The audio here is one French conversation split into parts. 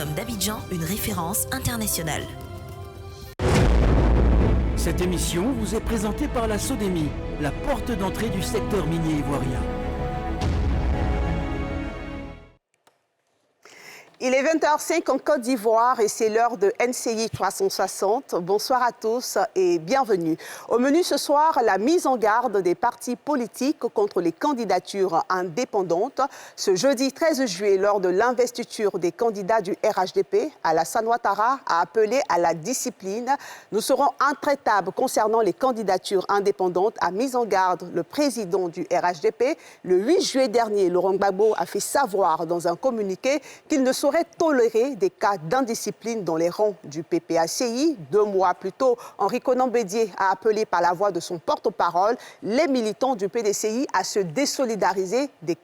agronome d'Abidjan, une référence internationale. Cette émission vous est présentée par la SODEMI, la porte d'entrée du secteur minier ivoirien. Il est 20h05 en Côte d'Ivoire et c'est l'heure de NCI 360. Bonsoir à tous et bienvenue. Au menu ce soir, la mise en garde des partis politiques contre les candidatures indépendantes. Ce jeudi 13 juillet, lors de l'investiture des candidats du RHDP, Alassane Ouattara a appelé à la discipline. Nous serons intraitables concernant les candidatures indépendantes, a mis en garde le président du RHDP. Le 8 juillet dernier, Laurent Gbagbo a fait savoir dans un communiqué qu'il ne saurait tolérer des cas d'indiscipline dans les rangs du PPACI. 2 mois plus tôt, Henri Konan Bédié a appelé par la voix de son porte-parole les militants du PDCI à se désolidariser des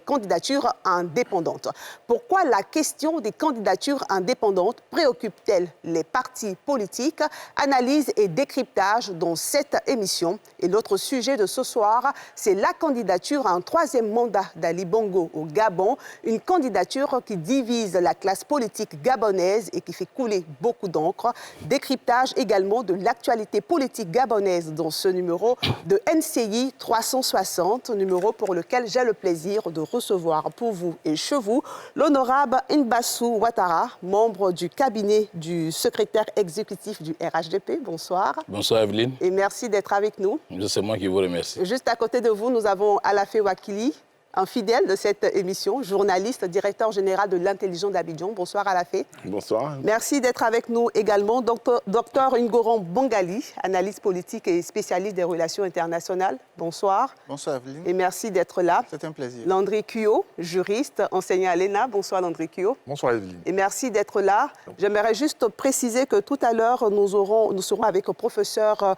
candidatures indépendantes. Pourquoi la question des candidatures indépendantes préoccupe-t-elle les partis politiques? Analyse et décryptage dans cette émission. Et l'autre sujet de ce soir, c'est la candidature à un 3e mandat d'Ali Bongo au Gabon, une candidature qui divise la classe politique gabonaise et qui fait couler beaucoup d'encre. Décryptage également de l'actualité politique gabonaise dans ce numéro de NCI 360, numéro pour lequel j'ai le plaisir de recevoir pour vous et chez vous l'honorable Mbassou Ouattara, membre du cabinet du secrétaire exécutif du RHDP. Bonsoir. Bonsoir Evelyne. Et merci d'être avec nous. C'est moi qui vous remercie. Juste à côté de vous, nous avons Alafé Wakili, un fidèle de cette émission, journaliste, directeur général de l'intelligence d'Abidjan. Bonsoir Alafé. Bonsoir. Merci d'être avec nous également. Docteur Ngoran Bongali, analyste politique et spécialiste des relations internationales. Bonsoir. Bonsoir Evelyne. Et merci d'être là. C'est un plaisir. Landry Kuyo, juriste, enseignant à l'ENA. Bonsoir Landry Kuyo. Bonsoir Evelyne. Et merci d'être là. J'aimerais juste préciser que tout à l'heure, nous serons avec le professeur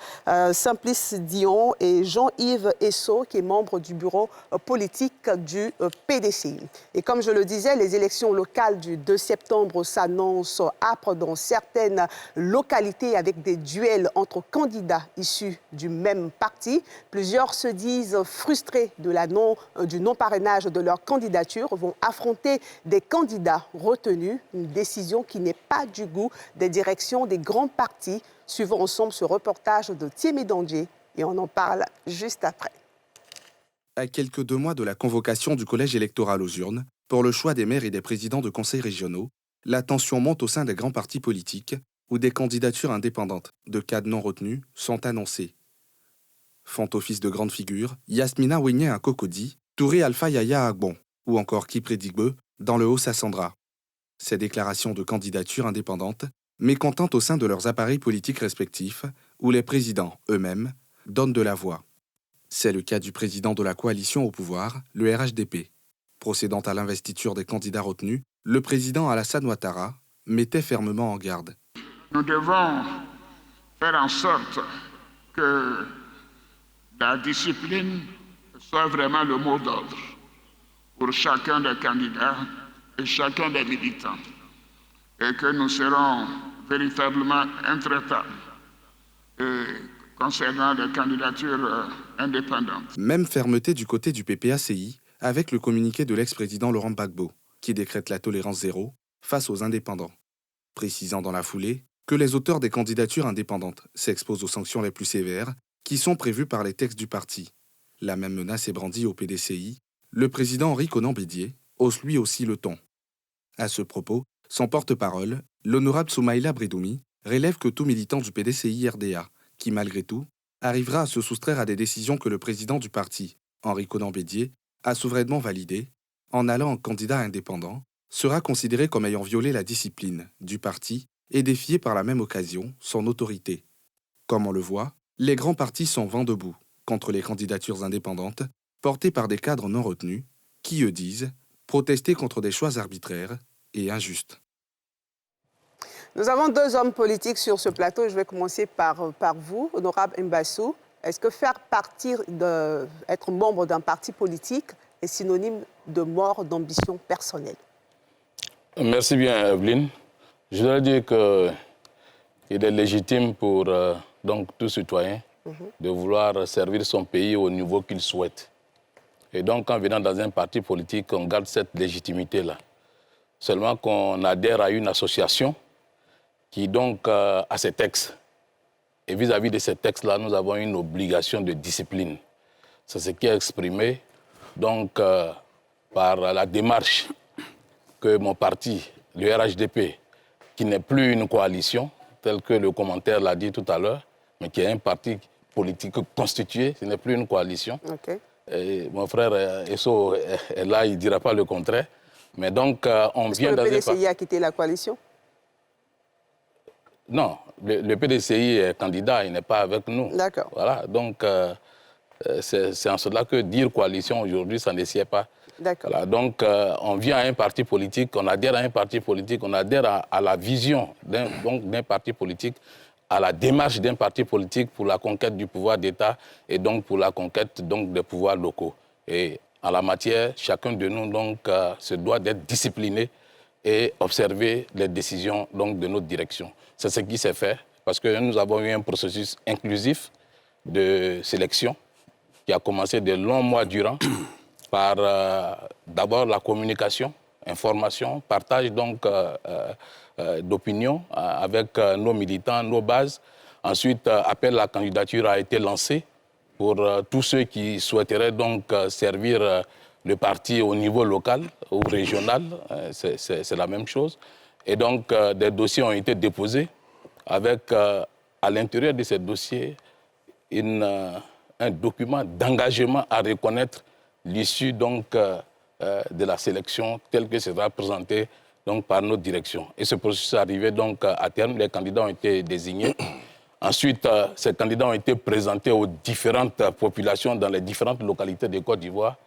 Simplice Dion et Jean-Yves Esso, qui est membre du bureau politique du PDCI. Et comme je le disais, les élections locales du 2 septembre s'annoncent âpres dans certaines localités avec des duels entre candidats issus du même parti. Plusieurs se disent frustrés du non-parrainage de leur candidature, vont affronter des candidats retenus, une décision qui n'est pas du goût des directions des grands partis. Suivons ensemble ce reportage de Thiémé Dandier et on en parle juste après. À quelques 2 mois de la convocation du collège électoral aux urnes, pour le choix des maires et des présidents de conseils régionaux, la tension monte au sein des grands partis politiques où des candidatures indépendantes de cadres non retenus sont annoncées. Font office de grandes figures Yasmina Ouigné à Cocody, Touré Alpha Yaya Agbon ou encore Kipré Digbe dans le Haut-Sassandra. Ces déclarations de candidature indépendantes mécontentent au sein de leurs appareils politiques respectifs où les présidents eux-mêmes donnent de la voix. C'est le cas du président de la coalition au pouvoir, le RHDP. Procédant à l'investiture des candidats retenus, le président Alassane Ouattara mettait fermement en garde. Nous devons faire en sorte que la discipline soit vraiment le mot d'ordre pour chacun des candidats et chacun des militants, et que nous serons véritablement intraitables concernant les candidatures indépendantes. Même fermeté du côté du PPACI avec le communiqué de l'ex-président Laurent Gbagbo, qui décrète la tolérance zéro face aux indépendants, précisant dans la foulée que les auteurs des candidatures indépendantes s'exposent aux sanctions les plus sévères qui sont prévues par les textes du parti. La même menace est brandie au PDCI. Le président Henri Konan Bédié hausse lui aussi le ton. À ce propos, son porte-parole, l'honorable Soumaïla Bridoumi, relève que tout militant du PDCI-RDA qui, malgré tout, arrivera à se soustraire à des décisions que le président du parti, Henri Konan Bédié, a souverainement validées, en allant en candidat indépendant, sera considéré comme ayant violé la discipline du parti et défié par la même occasion son autorité. Comme on le voit, les grands partis sont vent debout contre les candidatures indépendantes portées par des cadres non retenus qui, eux, disent protester contre des choix arbitraires et injustes. Nous avons 2 hommes politiques sur ce plateau. Je vais commencer par vous, honorable Mbassou. Est-ce que être membre d'un parti politique est synonyme de mort d'ambition personnelle? Merci bien, Evelyne. Je dois dire qu'il est légitime pour donc, tout citoyen de vouloir servir son pays au niveau qu'il souhaite. Et donc, en venant dans un parti politique, on garde cette légitimité-là. seulement qu'on adhère à une association qui donc a ses textes. Et vis-à-vis de ces textes-là, nous avons une obligation de discipline. C'est ce qui est exprimé donc, par la démarche que mon parti, le RHDP, qui n'est plus une coalition, tel que le commentaire l'a dit tout à l'heure, mais qui est un parti politique constitué, ce n'est plus une coalition. Okay. Et mon frère Esso est là, il ne dira pas le contraire. Mais donc, on vient que le PDCI a quitté la coalition? Non, le PDCI est candidat, il n'est pas avec nous. D'accord. Voilà, donc c'est en cela que dire coalition aujourd'hui, ça ne sied pas. D'accord. Voilà, donc on vient à un parti politique, on adhère à un parti politique, on adhère à la vision d'un parti politique, à la démarche d'un parti politique pour la conquête du pouvoir d'État et donc pour la conquête donc, des pouvoirs locaux. Et en la matière, chacun de nous donc, se doit d'être discipliné et observer les décisions donc, de notre direction. C'est ce qui s'est fait parce que nous avons eu un processus inclusif de sélection qui a commencé de longs mois durant par d'abord la communication, information, partage donc d'opinions avec nos militants, nos bases. Ensuite, appel à la candidature a été lancé pour tous ceux qui souhaiteraient donc servir le parti au niveau local ou régional, c'est la même chose. Et donc, des dossiers ont été déposés avec, à l'intérieur de ces dossiers, un document d'engagement à reconnaître l'issue donc, de la sélection telle que sera présentée donc, par notre direction. Et ce processus est arrivé donc, à terme, les candidats ont été désignés. Ensuite, ces candidats ont été présentés aux différentes populations dans les différentes localités de Côte d'Ivoire.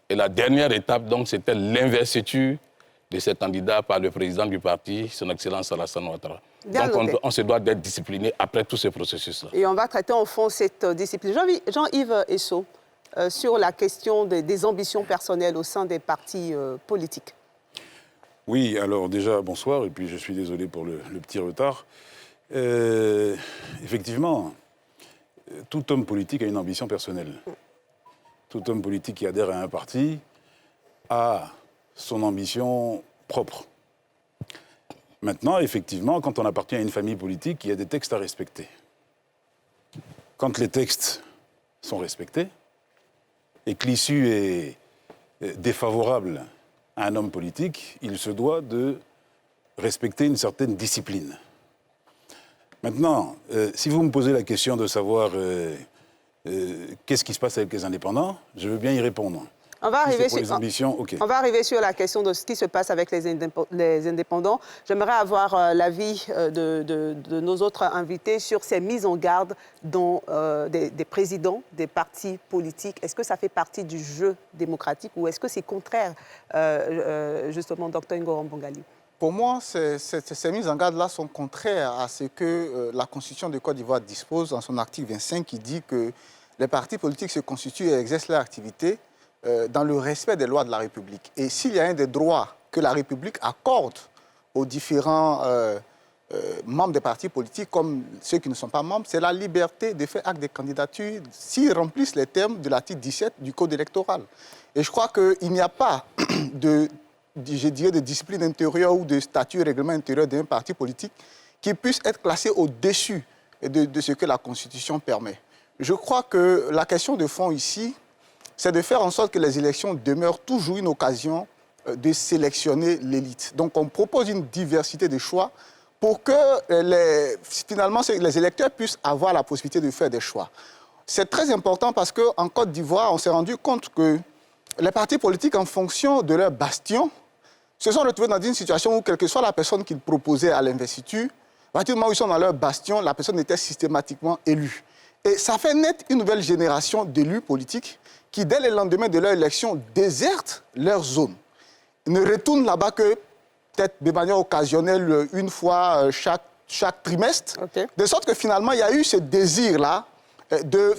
Et la dernière étape, donc, c'était l'investiture de ces candidats par le président du parti, son Excellence Alassane Ouattara. Donc, on se doit d'être discipliné après tout ce processus-là. Et on va traiter au fond cette discipline. Jean-Yves Esso, sur la question des ambitions personnelles au sein des partis politiques. Oui, alors déjà, bonsoir, et puis je suis désolé pour le petit retard. Effectivement, tout homme politique a une ambition personnelle. Tout homme politique qui adhère à un parti a son ambition propre. Maintenant, effectivement, quand on appartient à une famille politique, il y a des textes à respecter. Quand les textes sont respectés et que l'issue est défavorable à un homme politique, il se doit de respecter une certaine discipline. Maintenant, si vous me posez la question de savoir qu'est-ce qui se passe avec les indépendants, je veux bien y répondre. On va arriver sur, les ambitions, okay. On va arriver sur la question de ce qui se passe avec les indépendants. J'aimerais avoir l'avis de nos autres invités sur ces mises en garde des présidents des partis politiques. Est-ce que ça fait partie du jeu démocratique ou est-ce que c'est contraire, justement, Dr Ngoron Bongali? Pour moi, ces mises en garde-là sont contraires à ce que la Constitution de Côte d'Ivoire dispose dans son article 25 qui dit que les partis politiques se constituent et exercent leur activité dans le respect des lois de la République. Et s'il y a un des droits que la République accorde aux différents membres des partis politiques, comme ceux qui ne sont pas membres, c'est la liberté de faire acte de candidature s'ils remplissent les termes de l'article 17 du Code électoral. Et je crois qu'il n'y a pas de discipline intérieure ou de statut et règlement intérieur d'un parti politique qui puisse être classé au-dessus de ce que la Constitution permet. Je crois que la question de fond ici, c'est de faire en sorte que les élections demeurent toujours une occasion de sélectionner l'élite. Donc on propose une diversité de choix pour que finalement les électeurs puissent avoir la possibilité de faire des choix. C'est très important parce qu'en Côte d'Ivoire, on s'est rendu compte que les partis politiques, en fonction de leur bastion, se sont retrouvés dans une situation où, quelle que soit la personne qu'ils proposaient à l'investiture, à partir du moment où ils sont dans leur bastion, la personne était systématiquement élue. Et ça fait naître une nouvelle génération d'élus politiques qui, dès le lendemain de leur élection, désertent leur zone. Ils ne retournent là-bas que peut-être de manière occasionnelle, une fois chaque trimestre. Okay. De sorte que finalement, il y a eu ce désir-là de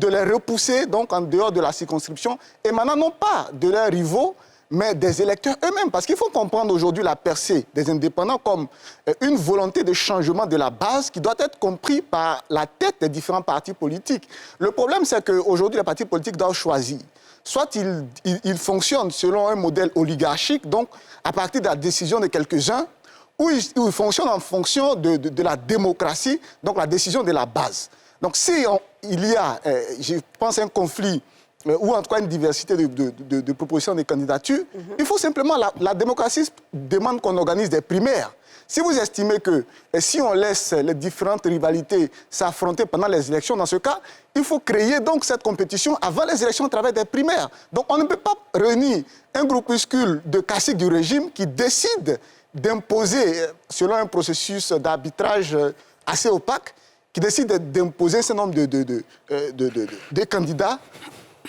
les repousser donc, en dehors de la circonscription, émanant non pas de leurs rivaux, mais des électeurs eux-mêmes. Parce qu'il faut comprendre aujourd'hui la percée des indépendants comme une volonté de changement de la base qui doit être compris par la tête des différents partis politiques. Le problème, c'est qu'aujourd'hui, les partis politiques doivent choisir. Soit ils fonctionnent selon un modèle oligarchique, donc à partir de la décision de quelques-uns, ou ils fonctionnent en fonction de la démocratie, donc la décision de la base. Donc si il y a, je pense, un conflit, ou en tout cas une diversité de propositions de candidatures, il faut simplement, la démocratie demande qu'on organise des primaires. Si vous estimez que si on laisse les différentes rivalités s'affronter pendant les élections, dans ce cas, il faut créer donc cette compétition avant les élections à travers des primaires. Donc on ne peut pas réunir un groupuscule de caciques du régime qui décide d'imposer, selon un processus d'arbitrage assez opaque, qui décide d'imposer un certain nombre de candidats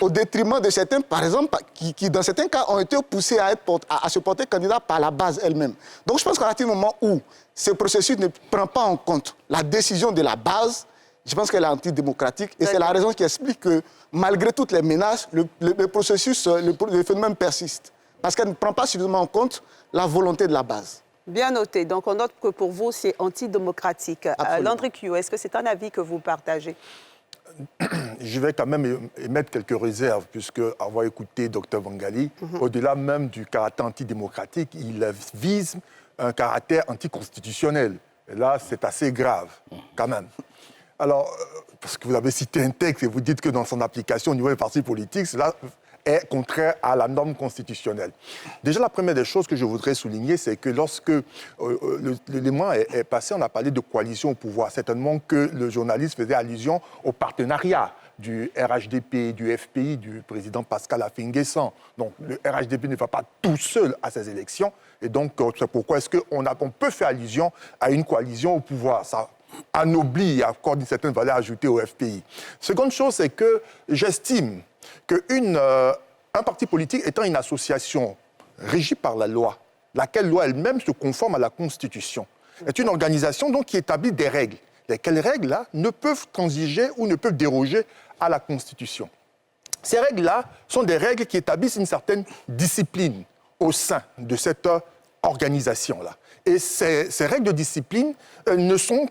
au détriment de certains, par exemple, qui dans certains cas ont été poussés à se porter candidat par la base elle-même. Donc je pense qu'à partir du moment où ce processus ne prend pas en compte la décision de la base, je pense qu'elle est antidémocratique. Et c'est la raison qui explique que, malgré toutes les menaces, le processus, le phénomène persiste. Parce qu'elle ne prend pas suffisamment en compte la volonté de la base. Bien noté. Donc, on note que pour vous, c'est antidémocratique. Landry Kyo, est-ce que c'est un avis que vous partagez? Je vais quand même émettre quelques réserves, puisque avoir écouté Dr Vangali, au-delà même du caractère antidémocratique, il vise un caractère anticonstitutionnel. Et là, c'est assez grave, quand même. Alors, parce que vous avez cité un texte et vous dites que dans son application au niveau des partis politiques, cela est contraire à la norme constitutionnelle. Déjà, la première des choses que je voudrais souligner, c'est que lorsque l'élément est passé, on a parlé de coalition au pouvoir. Certainement que le journaliste faisait allusion au partenariat du RHDP, du FPI, du président Pascal Affi-N'Guessan. Donc, le RHDP ne va pas tout seul à ces élections. Et donc, c'est pourquoi est-ce qu'on peut faire allusion à une coalition au pouvoir. Ça anoblit et accorde une certaine valeur ajoutée au FPI. Seconde chose, c'est que j'estime qu'un parti politique étant une association régie par la loi, laquelle loi elle-même se conforme à la Constitution, est une organisation donc qui établit des règles. Lesquelles règles-là ne peuvent transiger ou ne peuvent déroger à la Constitution. Ces règles-là sont des règles qui établissent une certaine discipline au sein de cette organisation-là. Et ces règles de discipline ne sont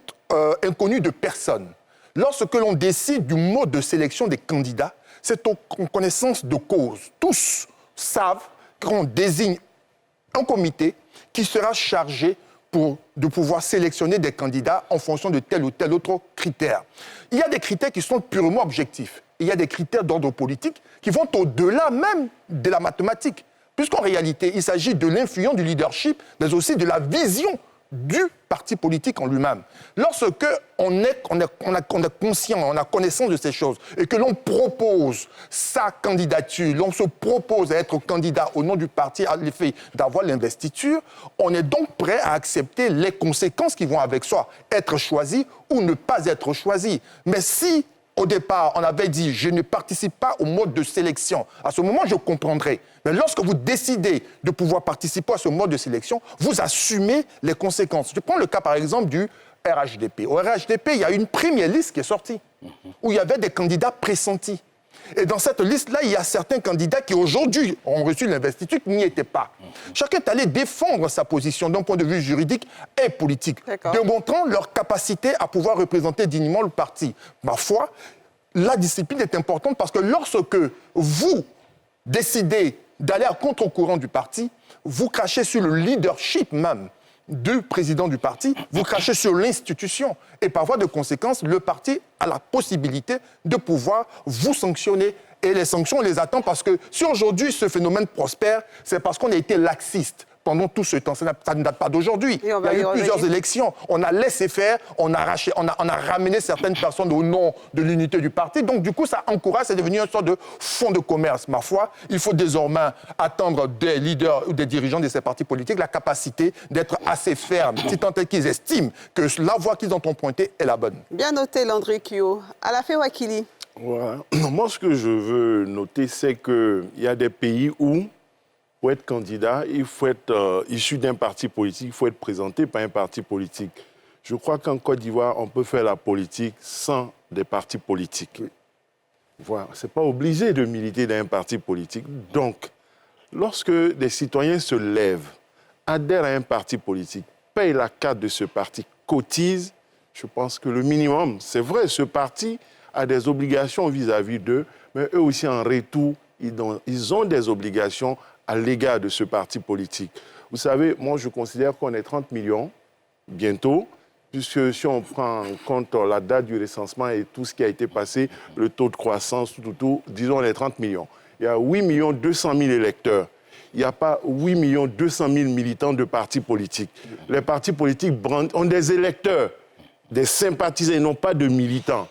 inconnues de personne. Lorsque l'on décide du mode de sélection des candidats, c'est en connaissance de cause. Tous savent qu'on désigne un comité qui sera chargé de pouvoir sélectionner des candidats en fonction de tel ou tel autre critère. Il y a des critères qui sont purement objectifs. Il y a des critères d'ordre politique qui vont au-delà même de la mathématique. Puisqu'en réalité, il s'agit de l'influence du leadership, mais aussi de la vision du parti politique en lui-même. Lorsque on est conscient, on a connaissance de ces choses, et que l'on propose sa candidature, l'on se propose à être candidat au nom du parti à l'effet d'avoir l'investiture, on est donc prêt à accepter les conséquences qui vont avec soi, être choisi ou ne pas être choisi. Mais si, au départ, on avait dit « je ne participe pas au mode de sélection », à ce moment, je comprendrais. Mais lorsque vous décidez de pouvoir participer à ce mode de sélection, vous assumez les conséquences. Je prends le cas, par exemple, du RHDP. Au RHDP, il y a une première liste qui est sortie, où il y avait des candidats pressentis. Et dans cette liste-là, il y a certains candidats qui, aujourd'hui, ont reçu l'investiture, qui n'y étaient pas. Chacun est allé défendre sa position d'un point de vue juridique et politique, démontrant leur capacité à pouvoir représenter dignement le parti. Ma foi, la discipline est importante parce que lorsque vous décidez d'aller à contre-courant du parti, vous crachez sur le leadership même du président du parti, vous crachez sur l'institution. Et par voie de conséquence, le parti a la possibilité de pouvoir vous sanctionner. Et les sanctions, on les attend parce que si aujourd'hui ce phénomène prospère, c'est parce qu'on a été laxiste pendant tout ce temps. Ça ne date pas d'aujourd'hui. Il y a eu plusieurs élections. On a laissé faire, on a ramené certaines personnes au nom de l'unité du parti. Donc, du coup, ça encourage, c'est devenu une sorte de fonds de commerce. Ma foi, il faut désormais attendre des leaders ou des dirigeants de ces partis politiques la capacité d'être assez fermes, si tant est qu'ils estiment que la voie qu'ils ont empruntée est la bonne. Bien noté, Landry Kyo. Alafé Wakili. Voilà. Moi, ce que je veux noter, c'est qu'il y a des pays où, pour être candidat, il faut être issu d'un parti politique, il faut être présenté par un parti politique. Je crois qu'en Côte d'Ivoire, on peut faire la politique sans des partis politiques. Voilà. Ce n'est pas obligé de militer dans un parti politique. Donc, lorsque des citoyens se lèvent, adhèrent à un parti politique, payent la carte de ce parti, cotisent, je pense que le minimum, c'est vrai, ce parti a des obligations vis-à-vis d'eux, mais eux aussi, en retour, ils ont des obligations à l'égard de ce parti politique. Vous savez, moi, je considère qu'on est 30 millions, bientôt, puisque si on prend en compte la date du recensement et tout ce qui a été passé, le taux de croissance, disons, on est 30 millions. Il y a 8 200 000 électeurs. Il n'y a pas 8 200 000 militants de partis politiques. Les partis politiques ont des électeurs, des sympathisants, et non pas de militants.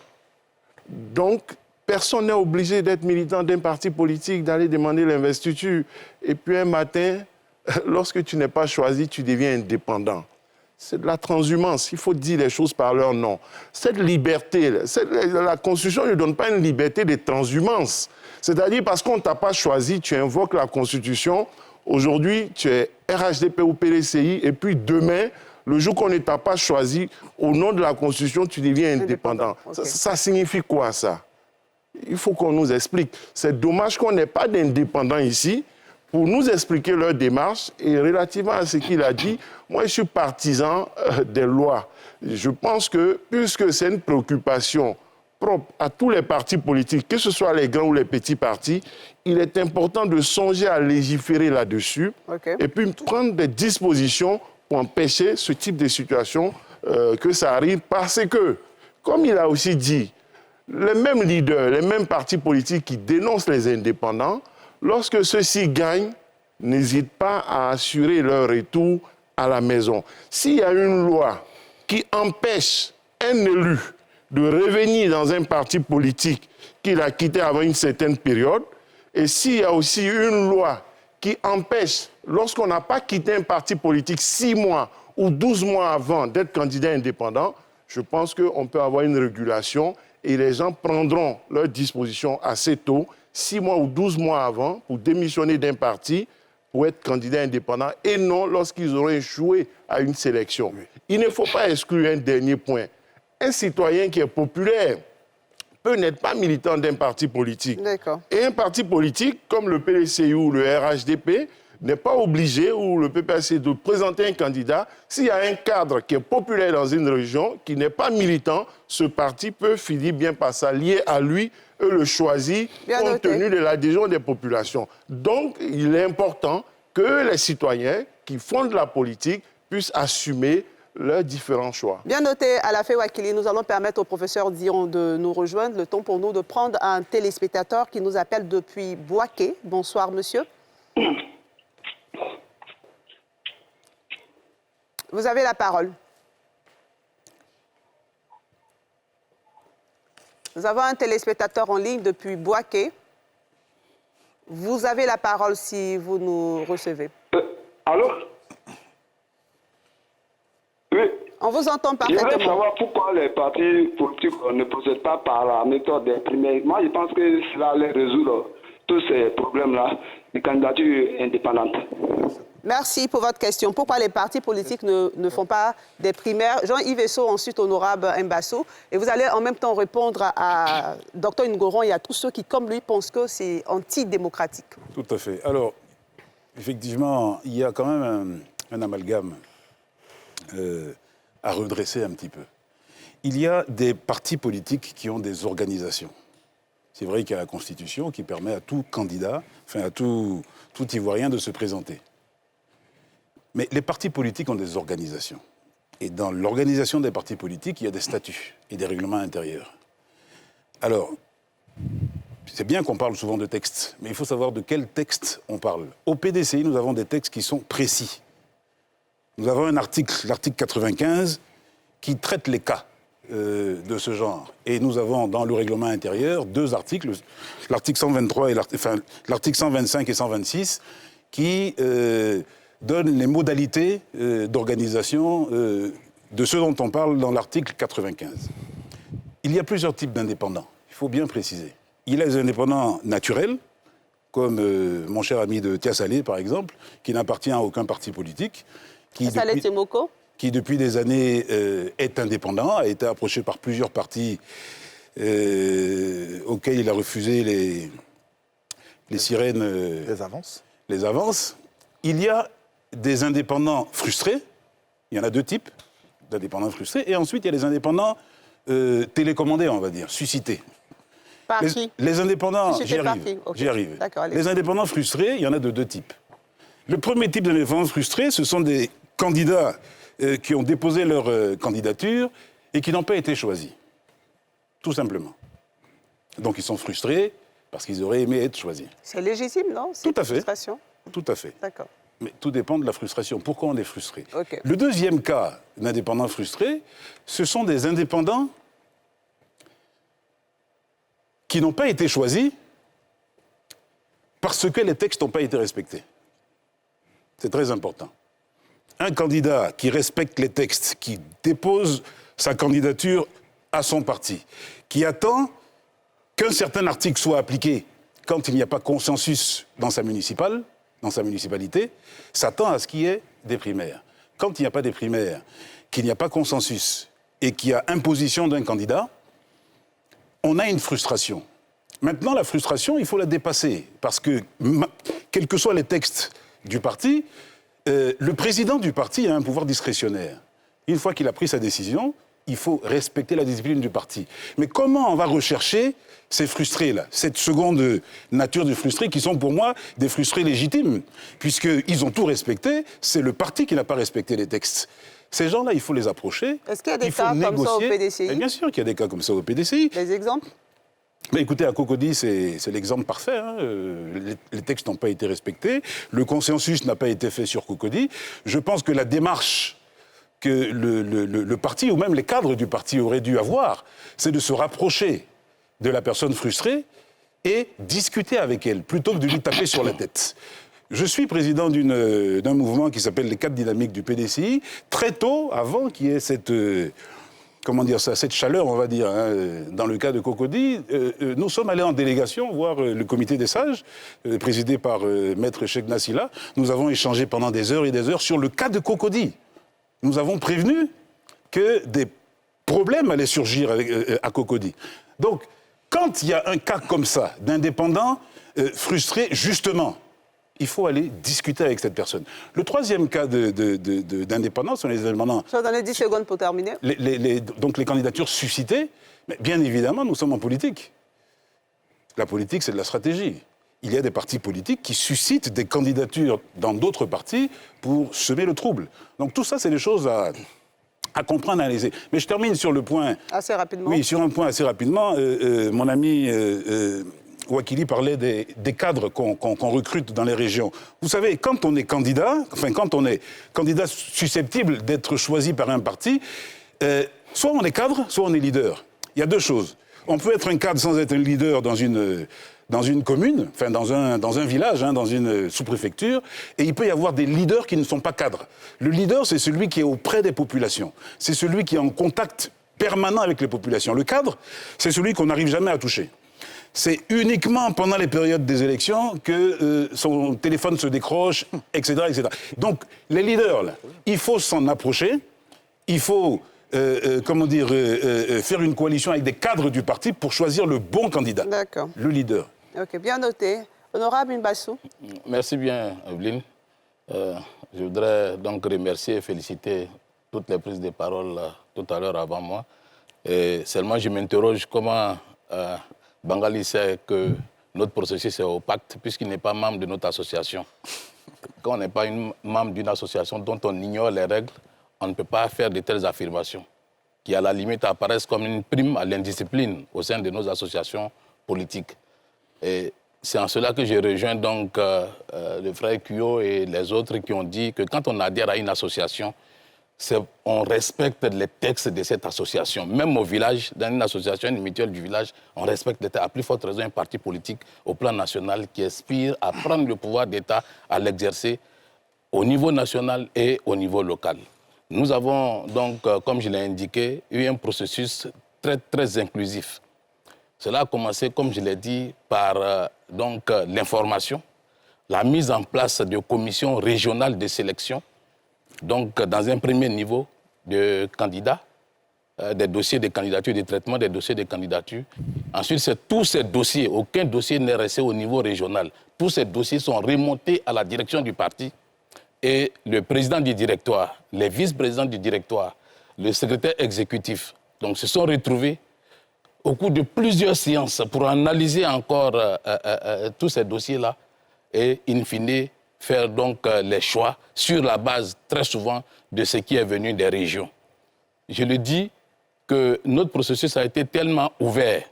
Donc, personne n'est obligé d'être militant d'un parti politique, d'aller demander l'investiture. Et puis un matin, lorsque tu n'es pas choisi, tu deviens indépendant. C'est de la transhumance. Il faut dire les choses par leur nom. Cette liberté, la Constitution ne donne pas une liberté de transhumance. C'est-à-dire parce qu'on ne t'a pas choisi, tu invoques la Constitution. Aujourd'hui, tu es RHDP ou PDCI. Et puis demain, le jour qu'on ne t'a pas choisi, au nom de la Constitution, tu deviens indépendant. Okay. Ça signifie quoi, ça? Il faut qu'on nous explique. C'est dommage qu'on n'ait pas d'indépendants ici pour nous expliquer leur démarche. Et relativement à ce qu'il a dit, moi, je suis partisan des lois. Je pense que, puisque c'est une préoccupation propre à tous les partis politiques, que ce soit les grands ou les petits partis, il est important de songer à légiférer là-dessus et puis prendre des dispositions pour empêcher ce type de situation que ça arrive. Parce que, comme il a aussi dit, les mêmes leaders, les mêmes partis politiques qui dénoncent les indépendants, lorsque ceux-ci gagnent, n'hésitent pas à assurer leur retour à la maison. S'il y a une loi qui empêche un élu de revenir dans un parti politique qu'il a quitté avant une certaine période, et s'il y a aussi une loi qui empêche, lorsqu'on n'a pas quitté un parti politique 6 mois ou 12 mois avant d'être candidat indépendant, je pense qu'on peut avoir une régulation et les gens prendront leurs dispositions assez tôt, 6 mois ou 12 mois avant, pour démissionner d'un parti, pour être candidat indépendant, et non lorsqu'ils auront échoué à une sélection. Oui. Il ne faut pas exclure un dernier point. Un citoyen qui est populaire peut n'être pas militant d'un parti politique. Et un parti politique, comme le PDCI ou le RHDP, n'est pas obligé, ou le PPAC, de présenter un candidat. S'il y a un cadre qui est populaire dans une région, qui n'est pas militant, ce parti peut finir bien par s'allier à lui et le choisir compte tenu de l'adhésion des populations. Donc, il est important que les citoyens qui font de la politique puissent assumer leurs différents choix. Bien noté, Alafé Wakili. Nous allons permettre au professeur Dion de nous rejoindre. Le temps pour nous de prendre un téléspectateur qui nous appelle depuis Boaké. Bonsoir, monsieur. Vous avez la parole. Nous avons un téléspectateur en ligne depuis Boaké. Vous avez la parole si vous nous recevez. Allô? Oui. On vous entend parfaitement. Je voudrais savoir pourquoi les partis politiques ne procèdent pas par la méthode des primaires. Moi, je pense que cela allait résoudre tous ces problèmes-là, les candidatures indépendantes. Merci pour votre question. Pourquoi les partis politiques ne font pas des primaires? Jean-Yves Esso, ensuite honorable Mbasso. Et vous allez en même temps répondre à Dr Ngoron et à tous ceux qui, comme lui, pensent que c'est antidémocratique. Tout à fait. Alors, effectivement, il y a quand même un amalgame à redresser un petit peu. Il y a des partis politiques qui ont des organisations. C'est vrai qu'il y a la Constitution qui permet à tout candidat, enfin à tout Ivoirien de se présenter. Mais les partis politiques ont des organisations. Et dans l'organisation des partis politiques, il y a des statuts et des règlements intérieurs. Alors, c'est bien qu'on parle souvent de textes, mais il faut savoir de quel texte on parle. Au PDCI, nous avons des textes qui sont précis. Nous avons un article, l'article 95, qui traite les cas de ce genre. Et nous avons dans le règlement intérieur 2 articles, l'article 123 et l'article 125 et 126, qui donnent les modalités d'organisation de ce dont on parle dans l'article 95. Il y a plusieurs types d'indépendants, il faut bien préciser. Il y a les indépendants naturels, comme mon cher ami de Tiasalé, par exemple, qui n'appartient à aucun parti politique, qui depuis des années est indépendant, a été approché par plusieurs partis auxquels il a refusé les sirènes... les avances. les avances. Il y a des indépendants frustrés. Il y en a deux types d'indépendants frustrés. Et ensuite, il y a les indépendants télécommandés, on va dire, suscités. Par qui? Les indépendants, Suscités par qui? j'y arrive. D'accord, Les indépendants frustrés, il y en a de deux types. Le premier type d'indépendants frustrés, ce sont des candidats qui ont déposé leur candidature et qui n'ont pas été choisis. Tout simplement. Donc ils sont frustrés parce qu'ils auraient aimé être choisis. C'est légitime, non? Tout à fait. Frustration. Tout à fait. D'accord. Mais tout dépend de la frustration. Pourquoi on est frustré? Okay. Le deuxième cas d'indépendants frustrés, ce sont des indépendants qui n'ont pas été choisis parce que les textes n'ont pas été respectés. C'est très important. Un candidat qui respecte les textes, qui dépose sa candidature à son parti, qui attend qu'un certain article soit appliqué quand il n'y a pas consensus dans sa municipalité, s'attend à ce qu'il y ait des primaires. Quand il n'y a pas des primaires, qu'il n'y a pas consensus et qu'il y a imposition d'un candidat, on a une frustration. Maintenant, la frustration, il faut la dépasser, parce que, quels que soient les textes du parti, le président du parti a un pouvoir discrétionnaire. Une fois qu'il a pris sa décision, il faut respecter la discipline du parti. Mais comment on va rechercher ces frustrés-là, cette seconde nature de frustrés qui sont pour moi des frustrés légitimes, puisqu'ils ont tout respecté, c'est le parti qui n'a pas respecté les textes. Ces gens-là, il faut les approcher. Est-ce qu'il y a des cas comme ça au PDCI? Et bien sûr qu'il y a des cas comme ça au PDCI. Des exemples? Mais écoutez, à Cocody, c'est l'exemple parfait. Hein. Les textes n'ont pas été respectés. Le consensus n'a pas été fait sur Cocody. Je pense que la démarche que le parti, ou même les cadres du parti auraient dû avoir, c'est de se rapprocher de la personne frustrée et discuter avec elle, plutôt que de lui taper sur la tête. Je suis président d'un mouvement qui s'appelle les 4 dynamiques du PDCI. Très tôt, avant qu'il y ait cette chaleur, on va dire, hein, dans le cas de Cocody, nous sommes allés en délégation voir le comité des sages, présidé par Maître Cheikh Nassila. Nous avons échangé pendant des heures et des heures sur le cas de Cocody. Nous avons prévenu que des problèmes allaient surgir à Cocody. Donc, quand il y a un cas comme ça, d'indépendant frustré, justement, il faut aller discuter avec cette personne. Le troisième cas d'indépendance, sont les indépendants... Je vais donner 10 secondes pour terminer. Donc les candidatures suscitées, mais bien évidemment, nous sommes en politique. La politique, c'est de la stratégie. Il y a des partis politiques qui suscitent des candidatures dans d'autres partis pour semer le trouble. Donc tout ça, c'est des choses à comprendre, à analyser. Mais je termine sur le point... Assez rapidement. Oui, sur un point assez rapidement. Mon ami... Wakili parlait des cadres qu'on recrute dans les régions. Vous savez, quand on est candidat, quand on est candidat susceptible d'être choisi par un parti, soit on est cadre, soit on est leader. Il y a deux choses. On peut être un cadre sans être un leader dans une commune, dans un village, hein, dans une sous-préfecture, et il peut y avoir des leaders qui ne sont pas cadres. Le leader, c'est celui qui est auprès des populations. C'est celui qui est en contact permanent avec les populations. Le cadre, c'est celui qu'on n'arrive jamais à toucher. C'est uniquement pendant les périodes des élections que son téléphone se décroche, etc., etc. Donc, les leaders, là, il faut s'en approcher, il faut, faire une coalition avec des cadres du parti pour choisir le bon candidat, le leader. Ok, bien noté. Honorable Mbassou. Merci bien, Evelyne. Je voudrais donc remercier et féliciter toutes les prises de parole tout à l'heure avant moi. Et seulement, je m'interroge comment... Bangali sait que notre processus est opaque puisqu'il n'est pas membre de notre association. Quand on n'est pas membre d'une association dont on ignore les règles, on ne peut pas faire de telles affirmations qui, à la limite, apparaissent comme une prime à l'indiscipline au sein de nos associations politiques. Et c'est en cela que je rejoins donc le frère Kuyo et les autres qui ont dit que quand on adhère à une association, on respecte les textes de cette association. Même au village, dans une association, une mutuelle du village, on respecte les textes. À plus forte raison, un parti politique au plan national qui aspire à prendre le pouvoir d'État, à l'exercer au niveau national et au niveau local. Nous avons donc, comme je l'ai indiqué, eu un processus très, très inclusif. Cela a commencé, comme je l'ai dit, par l'information, la mise en place de commissions régionales de sélection, donc dans un premier niveau de candidats, des dossiers de candidature, des traitements des dossiers de candidature. Ensuite, c'est tous ces dossiers, aucun dossier n'est resté au niveau régional. Tous ces dossiers sont remontés à la direction du parti et le président du directoire, les vice-présidents du directoire, le secrétaire exécutif, donc se sont retrouvés au cours de plusieurs séances pour analyser encore tous ces dossiers-là et, in fine, faire donc les choix sur la base, très souvent, de ce qui est venu des régions. Je le dis que notre processus a été tellement ouvert,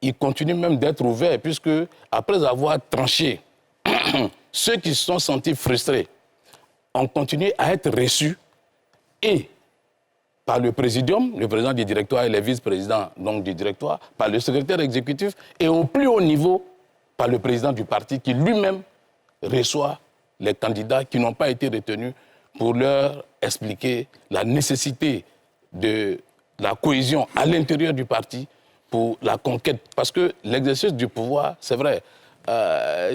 il continue même d'être ouvert, puisque après avoir tranché, ceux qui se sont sentis frustrés ont continué à être reçus et par le présidium, le président du directoire et les vice-présidents donc du directoire, par le secrétaire exécutif et au plus haut niveau, par le président du parti qui lui-même reçoit les candidats qui n'ont pas été retenus pour leur expliquer la nécessité de la cohésion à l'intérieur du parti pour la conquête. Parce que l'exercice du pouvoir, c'est vrai,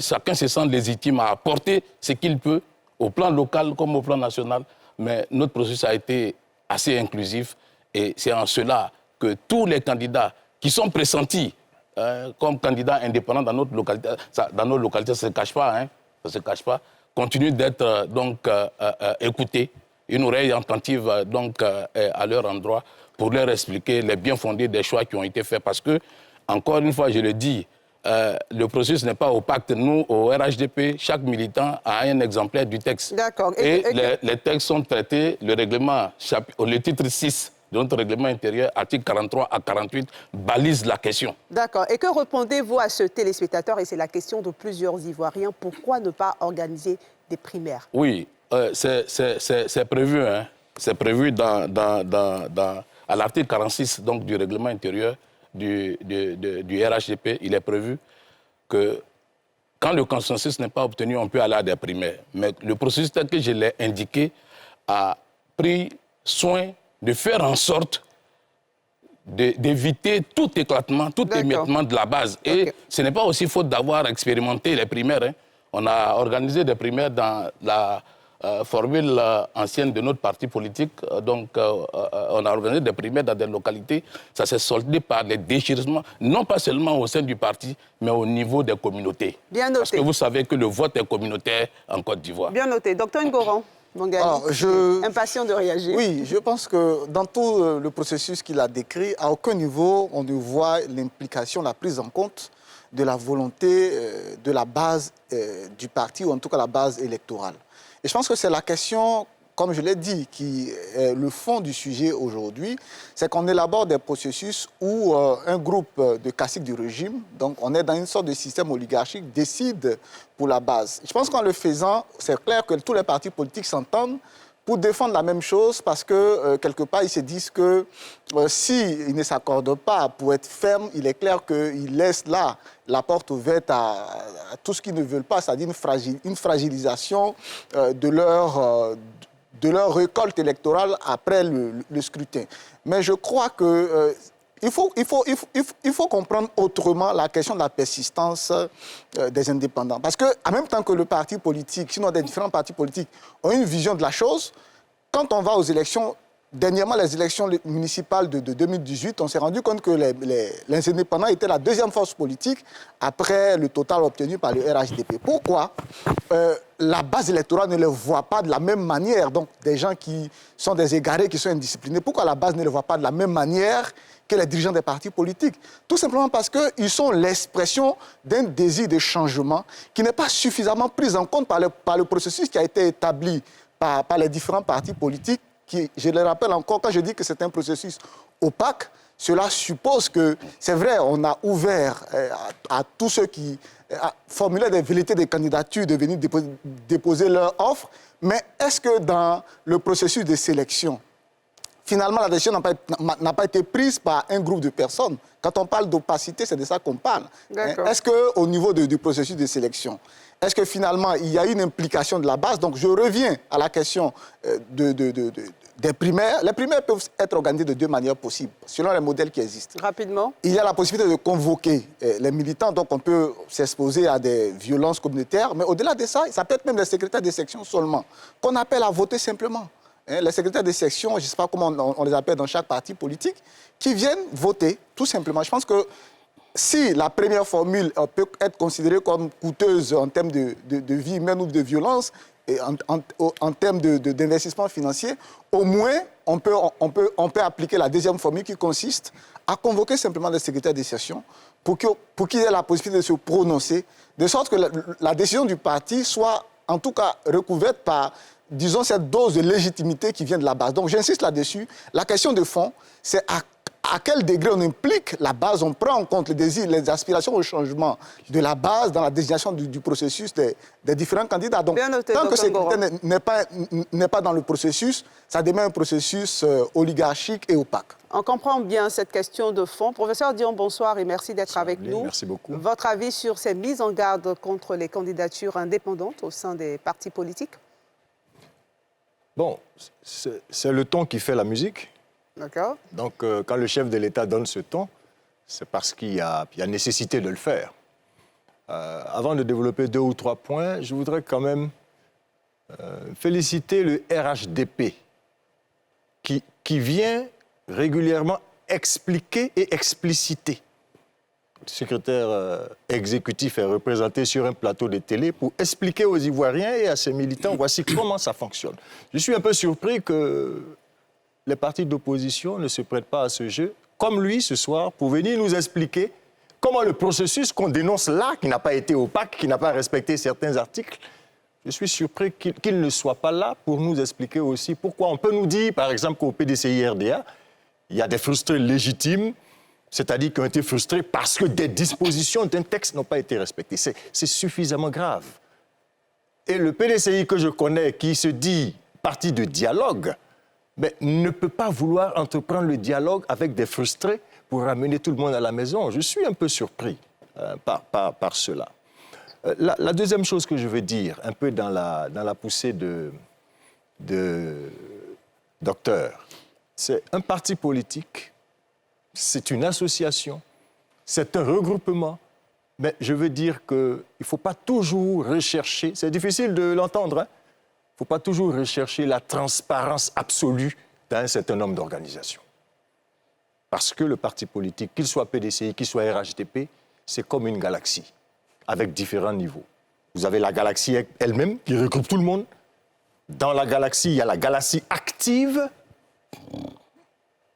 chacun se sent légitime à apporter ce qu'il peut au plan local comme au plan national, mais notre processus a été assez inclusif et c'est en cela que tous les candidats qui sont pressentis comme candidats indépendants dans notre localité, ça ne se cache pas, hein, ça se cache pas, continuent d'être donc écoutés, une oreille attentive donc à leur endroit pour leur expliquer les bien fondés des choix qui ont été faits. Parce que, encore une fois, je le dis, le processus n'est pas opaque. Nous, au RHDP, chaque militant a un exemplaire du texte. D'accord. Et les textes sont traités, le règlement, le titre 6 de notre règlement intérieur, article 43 à 48, balise la question. D'accord. Et que répondez-vous à ce téléspectateur? Et c'est la question de plusieurs Ivoiriens. Pourquoi ne pas organiser des primaires? Oui, c'est prévu. Hein. C'est prévu à l'article 46 donc, du règlement intérieur du RHDP. Il est prévu que quand le consensus n'est pas obtenu, on peut aller à des primaires. Mais le processus tel que je l'ai indiqué a pris soin de faire en sorte d'éviter tout éclatement, tout émiettement de la base. Et ce n'est pas aussi faute d'avoir expérimenté les primaires. Hein. On a organisé des primaires dans la formule ancienne de notre parti politique. Donc, on a organisé des primaires dans des localités. Ça s'est soldé par les déchirissements, non pas seulement au sein du parti, mais au niveau des communautés. Bien noté. Parce que vous savez que le vote est communautaire en Côte d'Ivoire. Bien noté. Docteur Ngoran Mangali, impatient de réagir. Oui, je pense que dans tout le processus qu'il a décrit, à aucun niveau on ne voit l'implication, la prise en compte de la volonté de la base du parti, ou en tout cas la base électorale. Et je pense que c'est la question, comme je l'ai dit, qui est le fond du sujet aujourd'hui, c'est qu'on élabore des processus où un groupe de caciques du régime, donc on est dans une sorte de système oligarchique, décide pour la base. Je pense qu'en le faisant, c'est clair que tous les partis politiques s'entendent pour défendre la même chose, parce que quelque part, ils se disent que s'ils ne s'accordent pas pour être fermes, il est clair qu'ils laissent là la porte ouverte à tout ce qu'ils ne veulent pas, c'est-à-dire une fragilisation de leur récolte électorale après le scrutin. Mais je crois que il faut comprendre autrement la question de la persistance des indépendants. Parce qu'en même temps que le parti politique, sinon des différents partis politiques, ont une vision de la chose, quand on va aux élections, dernièrement les élections municipales de 2018, on s'est rendu compte que les indépendants étaient la deuxième force politique après le total obtenu par le RHDP. Pourquoi la base électorale ne les voit pas de la même manière? Donc des gens qui sont des égarés, qui sont indisciplinés, pourquoi la base ne les voit pas de la même manière que les dirigeants des partis politiques? Tout simplement parce qu'ils sont l'expression d'un désir de changement qui n'est pas suffisamment pris en compte par le processus qui a été établi par les différents partis politiques, qui, je le rappelle encore, quand je dis que c'est un processus opaque, cela suppose que, c'est vrai, on a ouvert à tous ceux qui formulaient des velléités de candidature de venir déposer leur offre, mais est-ce que dans le processus de sélection, finalement, la décision n'a pas été prise par un groupe de personnes? Quand on parle d'opacité, c'est de ça qu'on parle. Est-ce qu'au niveau du processus de sélection, est-ce que finalement, il y a une implication de la base? Donc, je reviens à la question des primaires. Les primaires peuvent être organisées de deux manières possibles, selon les modèles qui existent. Rapidement. Il y a la possibilité de convoquer les militants, donc on peut s'exposer à des violences communautaires, mais au-delà de ça, ça peut être même les secrétaires de section seulement, qu'on appelle à voter simplement. les secrétaires de section, je ne sais pas comment on les appelle dans chaque parti politique, qui viennent voter, tout simplement. Je pense que si la première formule peut être considérée comme coûteuse en termes de vie humaine ou de violence, et en termes d'investissement financier, au moins, on peut appliquer la deuxième formule qui consiste à convoquer simplement les secrétaires de session pour qu'ils aient la possibilité de se prononcer, de sorte que la décision du parti soit en tout cas recouverte par, disons, cette dose de légitimité qui vient de la base. Donc j'insiste là-dessus. La question de fond, c'est à quel degré on implique la base, on prend en compte les désirs, les aspirations au changement de la base dans la désignation du processus des différents candidats. Donc, tant que ce critère n'est pas dans le processus, ça demeure un processus oligarchique et opaque. On comprend bien cette question de fond. Professeur Dion, bonsoir et merci d'être avec nous. Merci beaucoup. Votre avis sur ces mises en garde contre les candidatures indépendantes au sein des partis politiques? Bon, c'est le ton qui fait la musique. D'accord. Donc, quand le chef de l'État donne ce ton, c'est parce qu'il y a nécessité de le faire. Avant de développer 2 ou 3 points, je voudrais quand même féliciter le RHDP qui vient régulièrement expliquer et expliciter. Le secrétaire exécutif est représenté sur un plateau de télé pour expliquer aux Ivoiriens et à ses militants, voici comment ça fonctionne. Je suis un peu surpris que les partis d'opposition ne se prêtent pas à ce jeu, comme lui ce soir, pour venir nous expliquer comment le processus qu'on dénonce là, qui n'a pas été opaque, qui n'a pas respecté certains articles, je suis surpris qu'il ne soit pas là pour nous expliquer aussi pourquoi on peut nous dire, par exemple, qu'au PDCI-RDA, il y a des frustrés légitimes, c'est-à-dire qui ont été frustrés parce que des dispositions d'un texte n'ont pas été respectées. C'est suffisamment grave. Et le PDCI que je connais, qui se dit parti de dialogue, mais ne peut pas vouloir entreprendre le dialogue avec des frustrés pour ramener tout le monde à la maison. Je suis un peu surpris par cela. La deuxième chose que je veux dire, un peu dans la poussée de docteur, c'est un parti politique, c'est une association, c'est un regroupement, mais je veux dire qu'il ne faut pas toujours rechercher, c'est difficile de l'entendre, hein? Il ne faut pas toujours rechercher la transparence absolue dans un certain nombre d'organisations. Parce que le parti politique, qu'il soit PDCI, qu'il soit RHDP, c'est comme une galaxie, avec différents niveaux. Vous avez la galaxie elle-même, qui regroupe tout le monde. Dans la galaxie, il y a la galaxie active,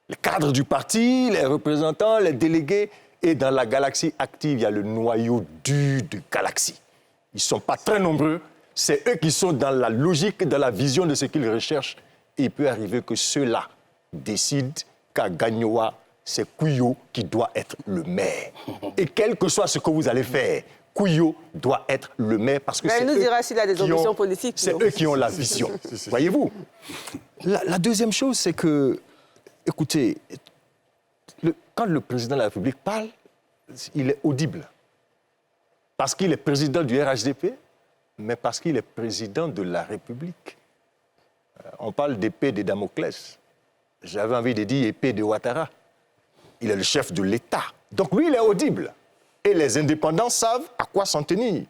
les cadres du parti, les représentants, les délégués. Et dans la galaxie active, il y a le noyau dur de galaxie. Ils ne sont pas très nombreux. C'est eux qui sont dans la logique, dans la vision de ce qu'ils recherchent. Et il peut arriver que ceux-là décident qu'à Gagnoa, c'est Kouyo qui doit être le maire. Et quel que soit ce que vous allez faire, Kouyo doit être le maire parce que c'est nous dira s'il a des ambitions politiques. C'est eux qui ont la vision. Voyez-vous? La deuxième chose, c'est que, écoutez, quand le président de la République parle, il est audible. Parce qu'il est président du RHDP, mais parce qu'il est président de la République. On parle d'épée de Damoclès. J'avais envie de dire épée de Ouattara. Il est le chef de l'État. Donc lui, il est audible. Et les indépendants savent à quoi s'en tenir.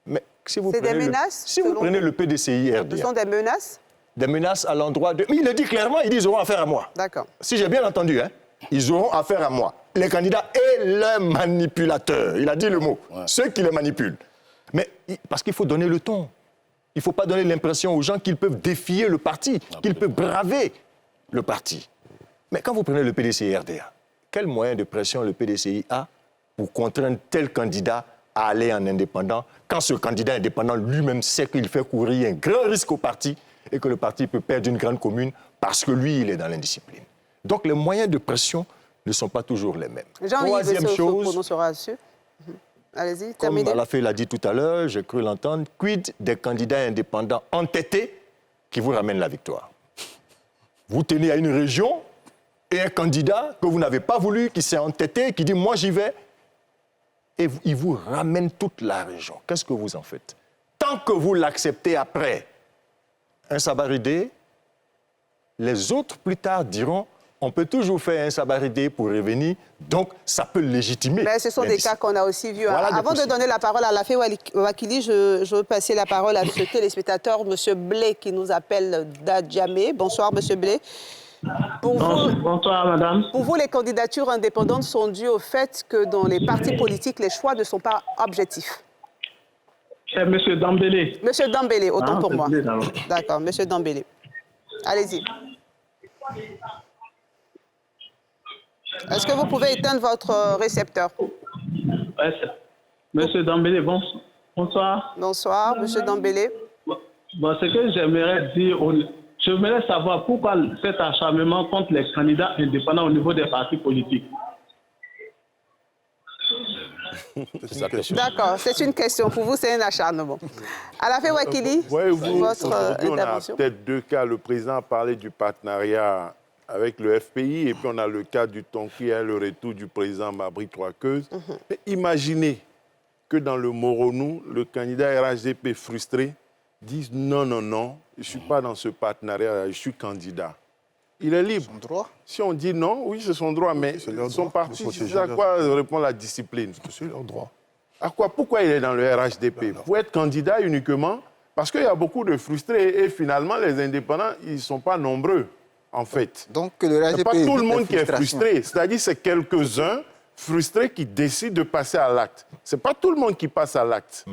Mais si vous prenez des menaces, si vous prenez le PDCI-RDA... Ce sont des menaces? Des menaces à l'endroit de... Mais il le dit clairement, il dit ils auront affaire à moi. D'accord. Si j'ai bien entendu, hein, ils auront affaire à moi. Les candidats et leurs manipulateurs. Il a dit le mot. Ouais. Ceux qui les manipulent. Mais parce qu'il faut donner le ton. Il ne faut pas donner l'impression aux gens qu'ils peuvent défier le parti, qu'ils peuvent braver le parti. Mais quand vous prenez le PDCI-RDA, quel moyen de pression le PDCI a pour contraindre tel candidat à aller en indépendant, quand ce candidat indépendant lui-même sait qu'il fait courir un grand risque au parti et que le parti peut perdre une grande commune parce que lui, il est dans l'indiscipline. Donc les moyens de pression ne sont pas toujours les mêmes. Troisième chose, allez-y, terminez. Comme Alafé l'a dit tout à l'heure, j'ai cru l'entendre, quid des candidats indépendants entêtés qui vous ramènent la victoire? Vous tenez à une région et un candidat que vous n'avez pas voulu, qui s'est entêté, qui dit « moi j'y vais », et il vous ramène toute la région. Qu'est-ce que vous en faites? Tant que vous l'acceptez après un sabaridé, les autres plus tard diront « on peut toujours faire un sabarité pour revenir, donc ça peut légitimer. Mais ce sont des cas qu'on a aussi vus. Voilà. Avant de donner la parole à Lafay Wakili, je veux passer la parole à ce téléspectateur, M. Blé, qui nous appelle d'Adjamé. Bonsoir, M. Blé. Bonsoir, madame. Pour vous, les candidatures indépendantes sont dues au fait que dans les partis politiques, les choix ne sont pas objectifs. C'est M. Dambélé. M. Dambélé, autant pour moi. D'accord, M. Dambélé. Allez-y. Est-ce que vous pouvez éteindre votre récepteur? Monsieur Dambélé, bonsoir. Bonsoir, Monsieur Dambélé. Bon, ce que j'aimerais dire, j'aimerais savoir pourquoi cet acharnement contre les candidats indépendants au niveau des partis politiques. D'accord, c'est une question. Pour vous, c'est un acharnement. Lafay Wakili, votre intervention. On a peut-être deux cas. Le président a parlé du partenariat avec le FPI et puis on a le cas du Tonki, le retour du président Mabry Troaqueuse. Mais imaginez que dans le Moronou, le candidat RHDP frustré dise non, non, non, je ne suis pas dans ce partenariat, je suis candidat. Il est libre. Son droit. Si on dit non, oui, c'est son droit, mais son parti, c'est à quoi répond la discipline? C'est leur droit. À quoi? Pourquoi il est dans le RHDP? Pour être candidat uniquement, parce qu'il y a beaucoup de frustrés et finalement, les indépendants, ils ne sont pas nombreux, en fait. Donc, le RHDP... C'est pas tout le monde qui est frustré. C'est-à-dire c'est quelques-uns frustrés qui décident de passer à l'acte. Ce n'est pas tout le monde qui passe à l'acte.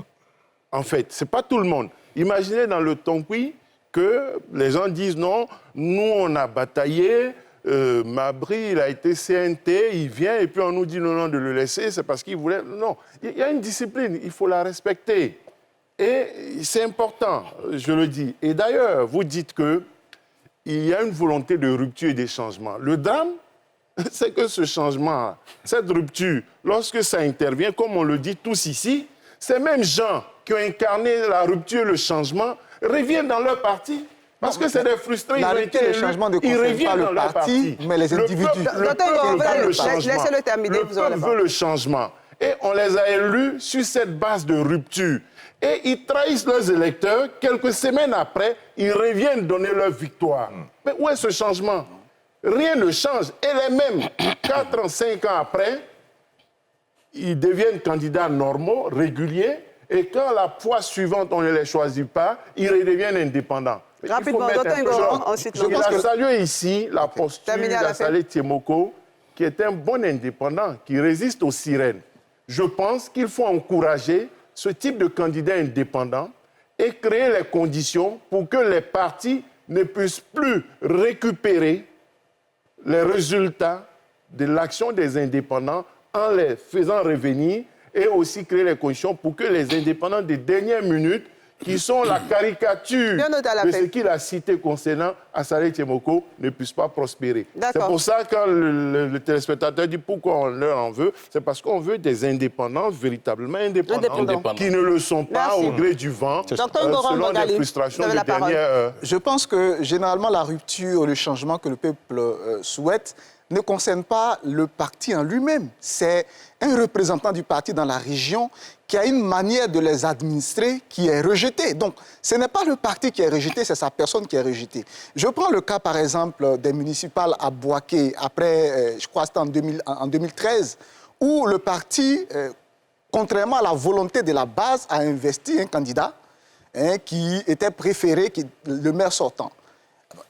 En fait, ce n'est pas tout le monde. Imaginez dans le Tonki que les gens disent non, nous on a bataillé, Mabry il a été CNT, il vient et puis on nous dit non, non, de le laisser, c'est parce qu'il voulait... Non, il y a une discipline, il faut la respecter. Et c'est important, je le dis. Et d'ailleurs, vous dites qu'il y a une volonté de rupture et de changement. Le drame, c'est que ce changement, cette rupture, lorsque ça intervient, comme on le dit tous ici, ces mêmes gens qui ont incarné la rupture, le changement, reviennent dans leur parti. Parce que c'est des frustrés. La rupture et le changement ne concerne pas le parti, mais les individus. Le peuple veut le changement. Laissez-le terminer. Le peuple veut le changement. Et on les a élus sur cette base de rupture. Et ils trahissent leurs électeurs. Quelques semaines après, ils reviennent donner leur victoire. Mais où est ce changement? Rien ne change. Et les mêmes, 4 ans, 5 ans après, ils deviennent candidats normaux, réguliers. Et quand la fois suivante, on ne les choisit pas, ils redeviennent indépendants. Rapidement, ensuite. Je pense que saluer ici la posture d'Assalé Tiemoko, qui est un bon indépendant, qui résiste aux sirènes. Je pense qu'il faut encourager ce type de candidat indépendant et créer les conditions pour que les partis ne puissent plus récupérer les résultats de l'action des indépendants en les faisant revenir et aussi créer les conditions pour que les indépendants des dernières minutes, qui sont la caricature de ce qu'il a cité concernant Assalé Tiemoko, ne puissent pas prospérer. C'est pour ça que quand le téléspectateur dit pourquoi on leur en veut, c'est parce qu'on veut des indépendants véritablement indépendants. Qui ne le sont pas au gré du vent, selon des frustrations de dernière heure. Je pense que généralement la rupture, le changement que le peuple souhaite ne concerne pas le parti en lui-même. C'est un représentant du parti dans la région qui a une manière de les administrer qui est rejetée. Donc, ce n'est pas le parti qui est rejeté, c'est sa personne qui est rejetée. Je prends le cas, par exemple, des municipales à Bouaké, après, je crois que c'était en 2013, où le parti, contrairement à la volonté de la base, a investi un candidat qui était préféré, le maire sortant.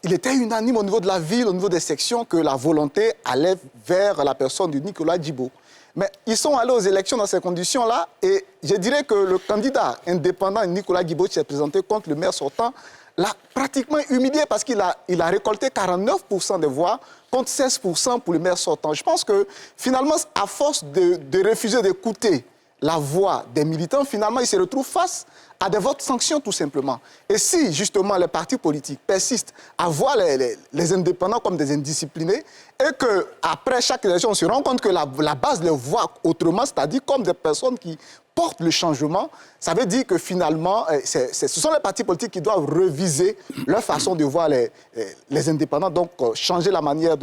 Il était unanime au niveau de la ville, au niveau des sections, que la volonté allait vers la personne de Nicolas Djibo. Mais ils sont allés aux élections dans ces conditions-là et je dirais que le candidat indépendant Nicolas Djibo qui s'est présenté contre le maire sortant l'a pratiquement humilié parce qu'il a récolté 49% des voix contre 16% pour le maire sortant. Je pense que finalement, à force de refuser d'écouter la voix des militants, finalement, ils se retrouvent face à des votes sanctions, tout simplement. Et si, justement, les partis politiques persistent à voir les indépendants comme des indisciplinés et qu'après chaque élection, on se rend compte que la base les voit autrement, c'est-à-dire comme des personnes qui portent le changement, ça veut dire que, finalement, ce sont les partis politiques qui doivent reviser leur façon de voir les indépendants, donc changer la manière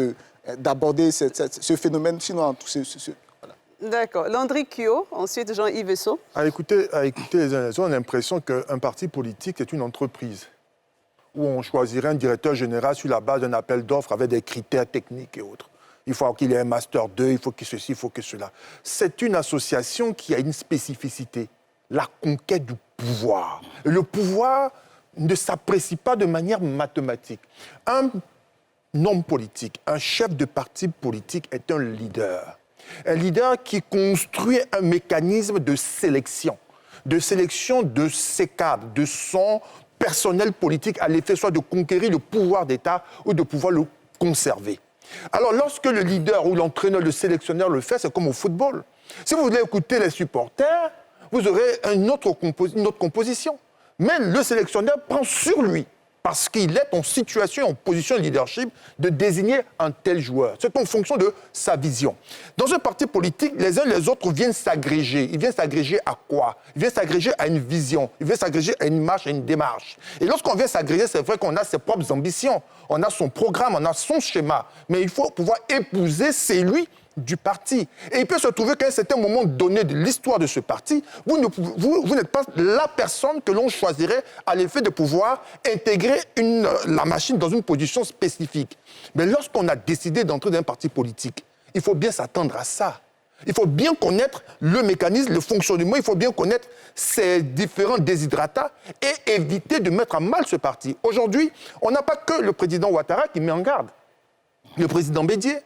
d'aborder ce phénomène, sinon tout D'accord. Landry Kyo, ensuite Jean-Yves Esso. À écouter les uns les autres, on a l'impression qu'un parti politique est une entreprise où on choisirait un directeur général sur la base d'un appel d'offres avec des critères techniques et autres. Il faut qu'il ait un Master 2, il faut que ceci, il faut que cela. C'est une association qui a une spécificité, la conquête du pouvoir. Et le pouvoir ne s'apprécie pas de manière mathématique. Un homme politique, un chef de parti politique est un leader. Un leader qui construit un mécanisme de sélection de ses cadres, de son personnel politique à l'effet soit de conquérir le pouvoir d'État ou de pouvoir le conserver. Alors, lorsque le leader ou l'entraîneur, le sélectionneur le fait, c'est comme au football. Si vous voulez écouter les supporters, vous aurez une autre composition. Mais le sélectionneur prend sur lui, parce qu'il est en situation, en position de leadership, de désigner un tel joueur. C'est en fonction de sa vision. Dans un parti politique, les uns et les autres viennent s'agréger. Ils viennent s'agréger à quoi? Ils viennent s'agréger à une vision. Ils viennent s'agréger à une marche, à une démarche. Et lorsqu'on vient s'agréger, c'est vrai qu'on a ses propres ambitions. On a son programme, on a son schéma. Mais il faut pouvoir épouser celui du parti. Et il peut se trouver qu'à un certain moment donné de l'histoire de ce parti, vous n'êtes pas la personne que l'on choisirait à l'effet de pouvoir intégrer la machine dans une position spécifique. Mais lorsqu'on a décidé d'entrer dans un parti politique, il faut bien s'attendre à ça. Il faut bien connaître le mécanisme, le fonctionnement, il faut bien connaître ses différents déshydratats et éviter de mettre à mal ce parti. Aujourd'hui, on n'a pas que le président Ouattara qui met en garde. Le président Bédié,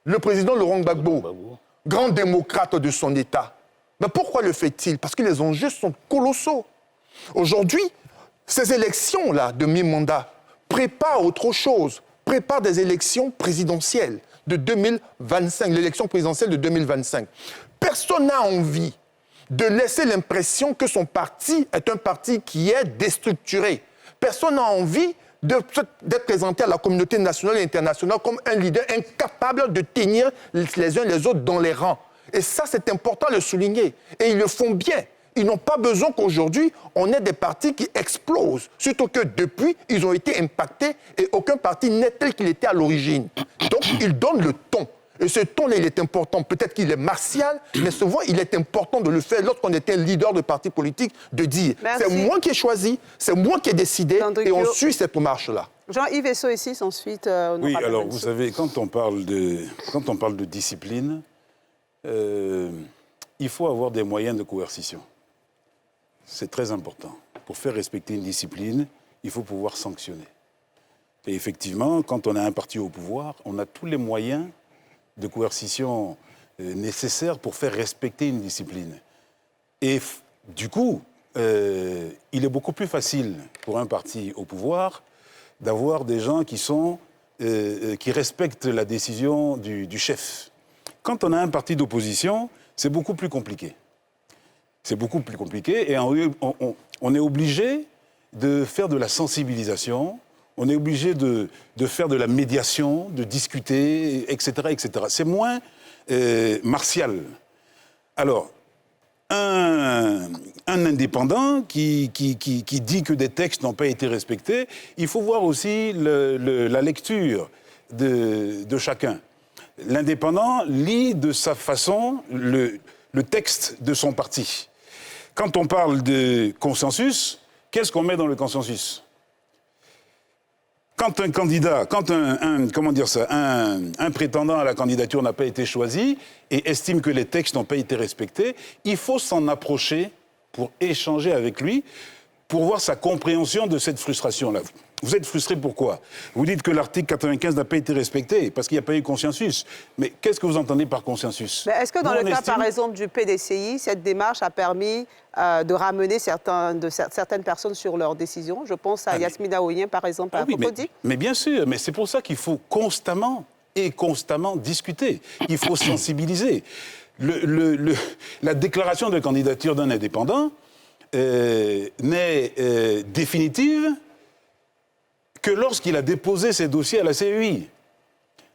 le président Laurent Gbagbo, grand démocrate de son État. Mais pourquoi le fait-il? Parce que les enjeux sont colossaux. Aujourd'hui, ces élections-là de mi-mandat préparent autre chose, préparent des élections présidentielles de 2025, l'élection présidentielle de 2025. Personne n'a envie de laisser l'impression que son parti est un parti qui est déstructuré. Personne n'a envie d'être présenté à la communauté nationale et internationale comme un leader incapable de tenir les uns les autres dans les rangs. Et ça, c'est important de le souligner. Et ils le font bien. Ils n'ont pas besoin qu'aujourd'hui, on ait des partis qui explosent. Surtout que depuis, ils ont été impactés et aucun parti n'est tel qu'il était à l'origine. Donc, ils donnent le ton. Et ce ton-là, il est important. Peut-être qu'il est martial, mais souvent, il est important de le faire lorsqu'on était un leader de parti politique, de dire c'est moi qui ai choisi, c'est moi qui ai décidé, et on suit cette marche-là. Jean-Yves Esso ici, ensuite. Oui, alors vous savez, quand on parle de discipline, il faut avoir des moyens de coercition. C'est très important. Pour faire respecter une discipline, il faut pouvoir sanctionner. Et effectivement, quand on a un parti au pouvoir, on a tous les moyens de coercition nécessaires pour faire respecter une discipline. Et du coup, il est beaucoup plus facile pour un parti au pouvoir d'avoir des gens qui respectent la décision du chef. Quand on a un parti d'opposition, c'est beaucoup plus compliqué. C'est beaucoup plus compliqué et on est obligé de faire de la sensibilisation, on est obligé de faire de la médiation, de discuter, etc. etc. C'est moins martial. Alors, un indépendant qui dit que des textes n'ont pas été respectés, il faut voir aussi la lecture de chacun. L'indépendant lit de sa façon le texte de son parti. Quand on parle de consensus, qu'est-ce qu'on met dans le consensus? Quand un candidat, un prétendant à la candidature n'a pas été choisi et estime que les textes n'ont pas été respectés, il faut s'en approcher pour échanger avec lui, pour voir sa compréhension de cette frustration-là. Vous êtes frustré pourquoi? Vous dites que l'article 95 n'a pas été respecté parce qu'il n'y a pas eu consensus. Mais qu'est-ce que vous entendez par consensus? Est-ce que dans le cas, par exemple, du PDCI, cette démarche a permis de ramener certaines personnes sur leurs décisions? Je pense à Yasmina Ouyen, par exemple, à Cocody. Mais bien sûr, mais c'est pour ça qu'il faut constamment discuter. Il faut sensibiliser. La déclaration de candidature d'un indépendant n'est définitive que lorsqu'il a déposé ses dossiers à la CEI.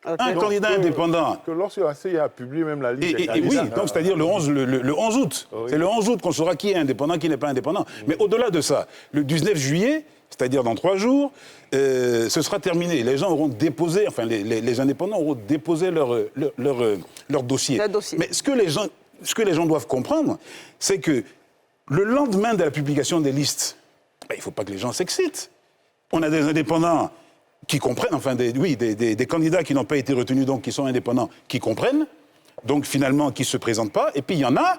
Okay. Un candidat indépendant. Que lorsque la CEI a publié même la liste des candidats. Oui, donc c'est-à-dire le 11 août. Oui. C'est le 11 août qu'on saura qui est indépendant, qui n'est pas indépendant. Mais au-delà de ça, le 19 juillet, c'est-à-dire dans 3 jours, ce sera terminé. Les gens auront déposé, enfin les indépendants auront déposé leur dossier. Mais ce que les gens doivent comprendre, c'est que le lendemain de la publication des listes, il ne faut pas que les gens s'excitent. On a des indépendants qui comprennent, enfin, des candidats qui n'ont pas été retenus, donc qui sont indépendants, qui comprennent, donc finalement qui ne se présentent pas. Et puis il y en a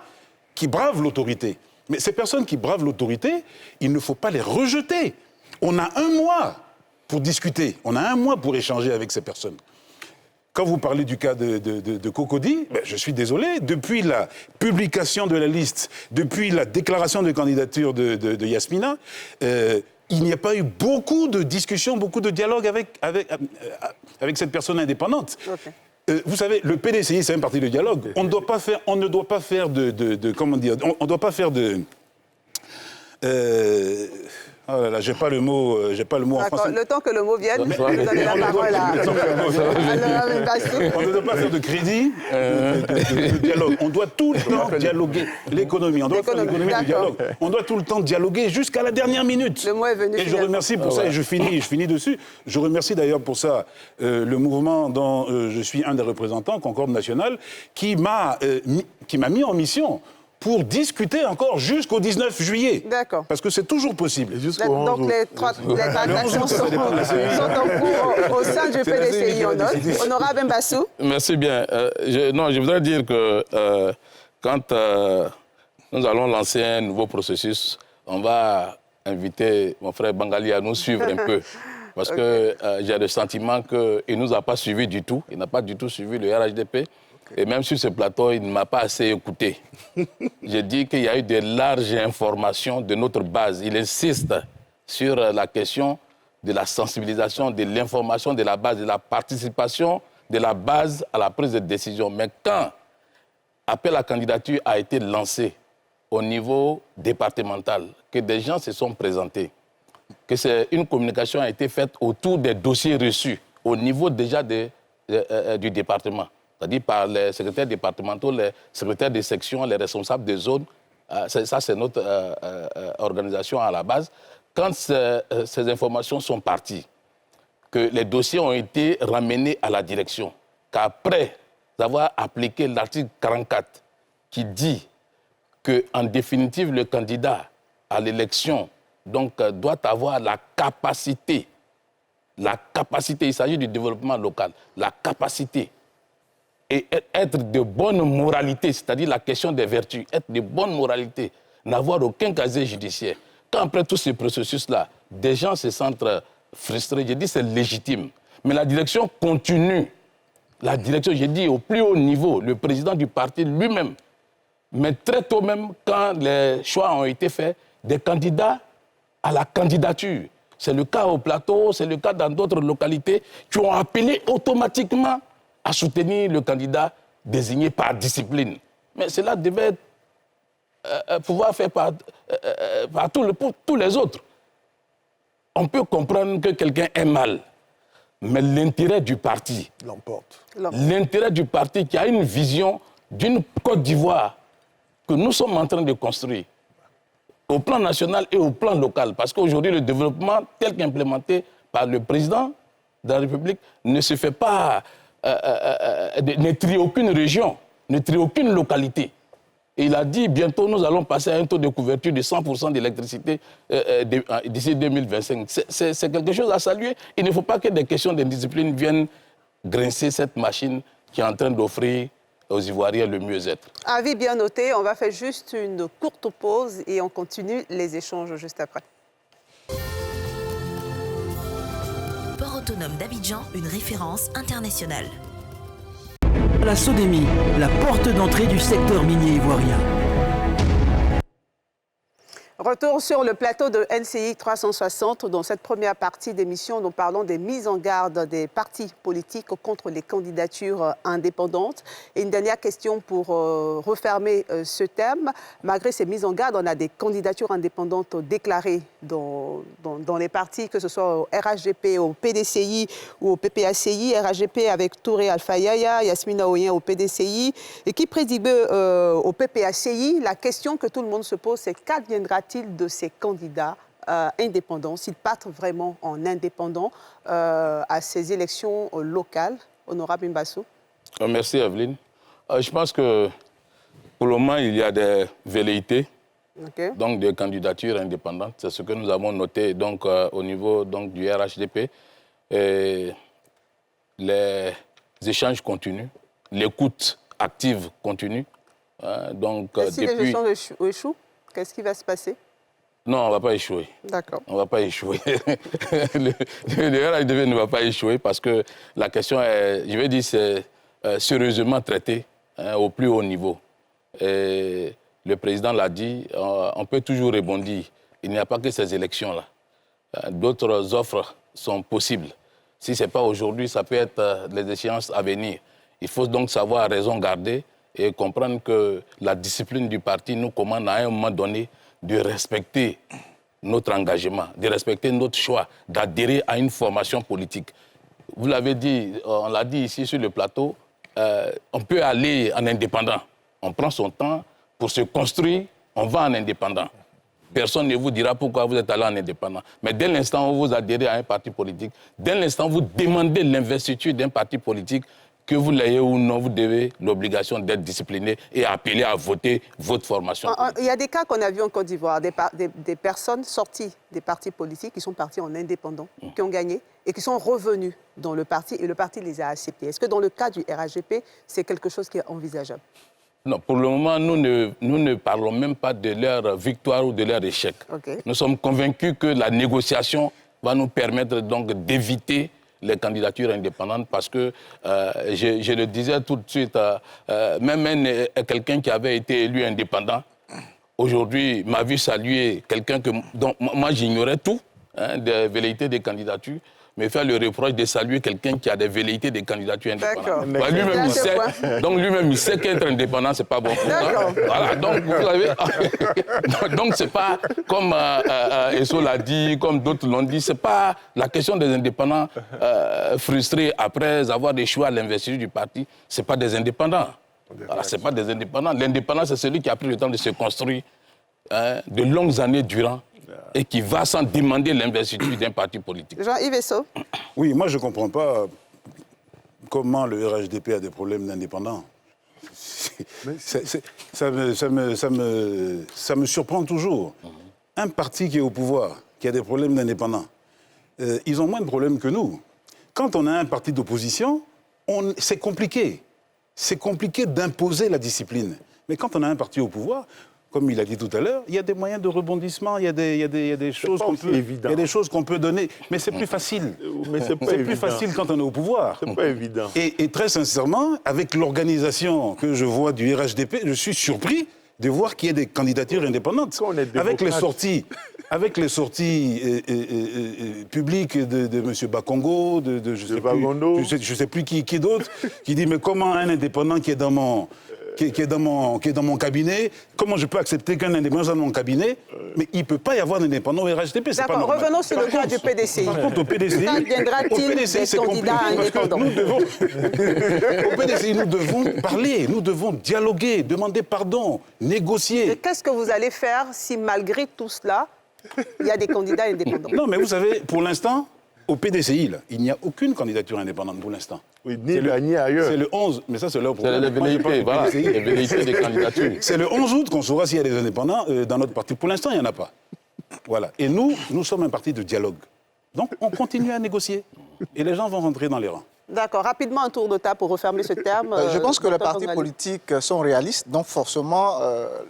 qui bravent l'autorité. Mais ces personnes qui bravent l'autorité, il ne faut pas les rejeter. On a 1 mois pour discuter, on a 1 mois pour échanger avec ces personnes. Quand vous parlez du cas de Cocody, ben, je suis désolé, depuis la publication de la liste, depuis la déclaration de candidature de Yasmina, il n'y a pas eu beaucoup de discussions, beaucoup de dialogues avec cette personne indépendante. Okay. Vous savez, le PDCI, c'est un parti de dialogue. On ne doit pas faire comment dire, on ne doit pas faire de... Oh là là, j'ai pas le mot en français. Le temps que le mot vienne, je vais donner la parole à... On ne doit pas faire de crédit, de dialogue. On doit tout le temps dialoguer l'économie. On doit faire l'économie du dialogue. On doit tout le temps dialoguer jusqu'à la dernière minute. Le mot est venu. Et je remercie pour ça, et je finis dessus. Je remercie d'ailleurs pour ça le mouvement dont je suis un des représentants, Concorde Nationale, qui m'a mis en mission pour discuter encore jusqu'au 19 juillet. D'accord. Parce que c'est toujours possible. Donc les tractations sont en cours au sein du PDCI. Honorable Mbassou. Merci bien. Je voudrais dire que quand nous allons lancer un nouveau processus, on va inviter mon frère Bangali à nous suivre un peu. Parce que j'ai le sentiment qu'il ne nous a pas suivis du tout. Il n'a pas du tout suivi le RHDP. Et même sur ce plateau, il ne m'a pas assez écouté. J'ai dit qu'il y a eu de larges informations de notre base. Il insiste sur la question de la sensibilisation, de l'information de la base, de la participation de la base à la prise de décision. Mais quand appel à candidature a été lancé au niveau départemental, que des gens se sont présentés, que une communication a été faite autour des dossiers reçus au niveau déjà du département, c'est-à-dire par les secrétaires départementaux, les secrétaires de section, les responsables des zones. Ça, c'est notre organisation à la base. Quand ces informations sont parties, que les dossiers ont été ramenés à la direction, qu'après avoir appliqué l'article 44 qui dit qu'en définitive, le candidat à l'élection doit avoir la capacité, il s'agit du développement local, la capacité et être de bonne moralité, c'est-à-dire la question des vertus, être de bonne moralité, n'avoir aucun casier judiciaire. Quand après tout ce processus-là, des gens se sentent frustrés, je dis c'est légitime. Mais la direction continue. La direction, j'ai dit au plus haut niveau, le président du parti lui-même, mais très tôt même, quand les choix ont été faits, des candidats à la candidature. C'est le cas au plateau, c'est le cas dans d'autres localités qui ont appelé automatiquement à soutenir le candidat désigné par discipline. Mais cela devait pouvoir faire par tous les autres. On peut comprendre que quelqu'un est mal, mais l'intérêt du parti l'emporte. L'intérêt du parti qui a une vision d'une Côte d'Ivoire que nous sommes en train de construire, au plan national et au plan local. Parce qu'aujourd'hui, le développement tel qu'implémenté par le président de la République ne se fait pas... ne trie aucune région, ne trie aucune localité. Et il a dit, bientôt, nous allons passer à un taux de couverture de 100% d'électricité d'ici 2025. C'est quelque chose à saluer. Il ne faut pas que des questions d'indiscipline viennent grincer cette machine qui est en train d'offrir aux Ivoiriens le mieux-être. Avis bien noté, on va faire juste une courte pause et on continue les échanges juste après. Port autonome d'Abidjan, une référence internationale. La SODEMI, la porte d'entrée du secteur minier ivoirien. Retour sur le plateau de NCI 360. Dans cette première partie d'émission, nous parlons des mises en garde des partis politiques contre les candidatures indépendantes. Et une dernière question pour refermer ce thème. Malgré ces mises en garde, on a des candidatures indépendantes déclarées dans les partis, que ce soit au RHDP, au PDCI ou au PPACI. RHDP avec Touré Alpha Yaya, Yasmina Oyen au PDCI. Et qui prédigue au PPACI, la question que tout le monde se pose, c'est qu'adviendra-t-il de ces candidats indépendants, s'ils partent vraiment en indépendant à ces élections locales? Honorable Mbassou. Merci Evelyne. Je pense que pour le moment, il y a des velléités donc de candidatures indépendantes. C'est ce que nous avons noté donc, au niveau donc, du RHDP. Et les échanges continuent, l'écoute active continue. Donc, et si les échanges échouent, qu'est-ce qui va se passer? Non, on ne va pas échouer. D'accord. On ne va pas échouer. le RHDP ne va pas échouer parce que la question est, je vais dire, c'est sérieusement traitée au plus haut niveau. Et le président l'a dit, on peut toujours rebondir. Il n'y a pas que ces élections-là. D'autres offres sont possibles. Si ce n'est pas aujourd'hui, ça peut être les échéances à venir. Il faut donc savoir raison garder et comprendre que la discipline du parti nous commande à un moment donné de respecter notre engagement, de respecter notre choix, d'adhérer à une formation politique. Vous l'avez dit, on l'a dit ici sur le plateau, on peut aller en indépendant. On prend son temps pour se construire, on va en indépendant. Personne ne vous dira pourquoi vous êtes allé en indépendant. Mais dès l'instant où vous adhérez à un parti politique, dès l'instant où vous demandez l'investiture d'un parti politique, que vous l'ayez ou non, vous avez l'obligation d'être discipliné et appelé à voter votre formation. Il y a des cas qu'on a vus en Côte d'Ivoire, des personnes sorties des partis politiques qui sont partis en indépendant, qui ont gagné et qui sont revenus dans le parti et le parti les a acceptés. Est-ce que dans le cas du RHDP, c'est quelque chose qui est envisageable? Non, pour le moment, nous ne parlons même pas de leur victoire ou de leur échec. Nous sommes convaincus que la négociation va nous permettre donc d'éviter les candidatures indépendantes parce que, je le disais tout de suite, même quelqu'un qui avait été élu indépendant, aujourd'hui m'a vu saluer quelqu'un dont moi j'ignorais tout, des velléités des candidatures, mais faire le reproche de saluer quelqu'un qui a des velléités de candidature indépendante. Bah, lui-même, il sait, donc lui-même, il sait qu'être indépendant, c'est pas bon pour moi. Voilà, donc, vous savez, donc c'est pas comme Esso l'a dit, comme d'autres l'ont dit, c'est pas la question des indépendants frustrés après avoir échoué à l'investiture du parti, c'est pas des indépendants. Voilà, c'est pas des indépendants. L'indépendant, c'est celui qui a pris le temps de se construire de longues années durant et qui va sans demander l'investiture d'un parti politique. Jean-Yves Esso. Oui, moi je ne comprends pas comment le RHDP a des problèmes d'indépendants. Ça me surprend toujours. Un parti qui est au pouvoir, qui a des problèmes d'indépendants, ils ont moins de problèmes que nous. Quand on a un parti d'opposition, c'est compliqué. C'est compliqué d'imposer la discipline. Mais quand on a un parti au pouvoir, comme il a dit tout à l'heure, il y a des moyens de rebondissement, il y a des choses qu'on peut donner. Mais c'est plus facile. C'est plus facile quand on est au pouvoir. C'est pas évident. Et très sincèrement, avec l'organisation que je vois du RHDP, je suis surpris de voir qu'il y ait des candidatures indépendantes. Avec les sorties publiques de M. Bakongo, je ne sais plus qui d'autre, qui dit mais comment un indépendant qui est dans mon cabinet, comment je peux accepter qu'un indépendant soit dans mon cabinet? Mais il ne peut pas y avoir d'indépendant au RHDP, c'est pas normal. Revenons sur le cas du PDCI. Par contre, au PDCI, des candidats indépendants? Au PDCI, nous devons parler, nous devons dialoguer, demander pardon, négocier. Et qu'est-ce que vous allez faire si, malgré tout cela, il y a des candidats indépendants? Non, mais vous savez, pour l'instant, au PDCI, là, il n'y a aucune candidature indépendante pour l'instant. Oui, ni ailleurs. C'est le 11, mais ça c'est leur problème. C'est les velléités, voilà, les velléités des candidatures. C'est le 11 août qu'on saura s'il y a des indépendants dans notre parti. Pour l'instant, il n'y en a pas. Voilà. Et nous sommes un parti de dialogue. Donc, on continue à négocier. Et les gens vont rentrer dans les rangs. D'accord. Rapidement, un tour de table pour refermer ce terme. Je pense que les partis politiques sont réalistes, donc forcément,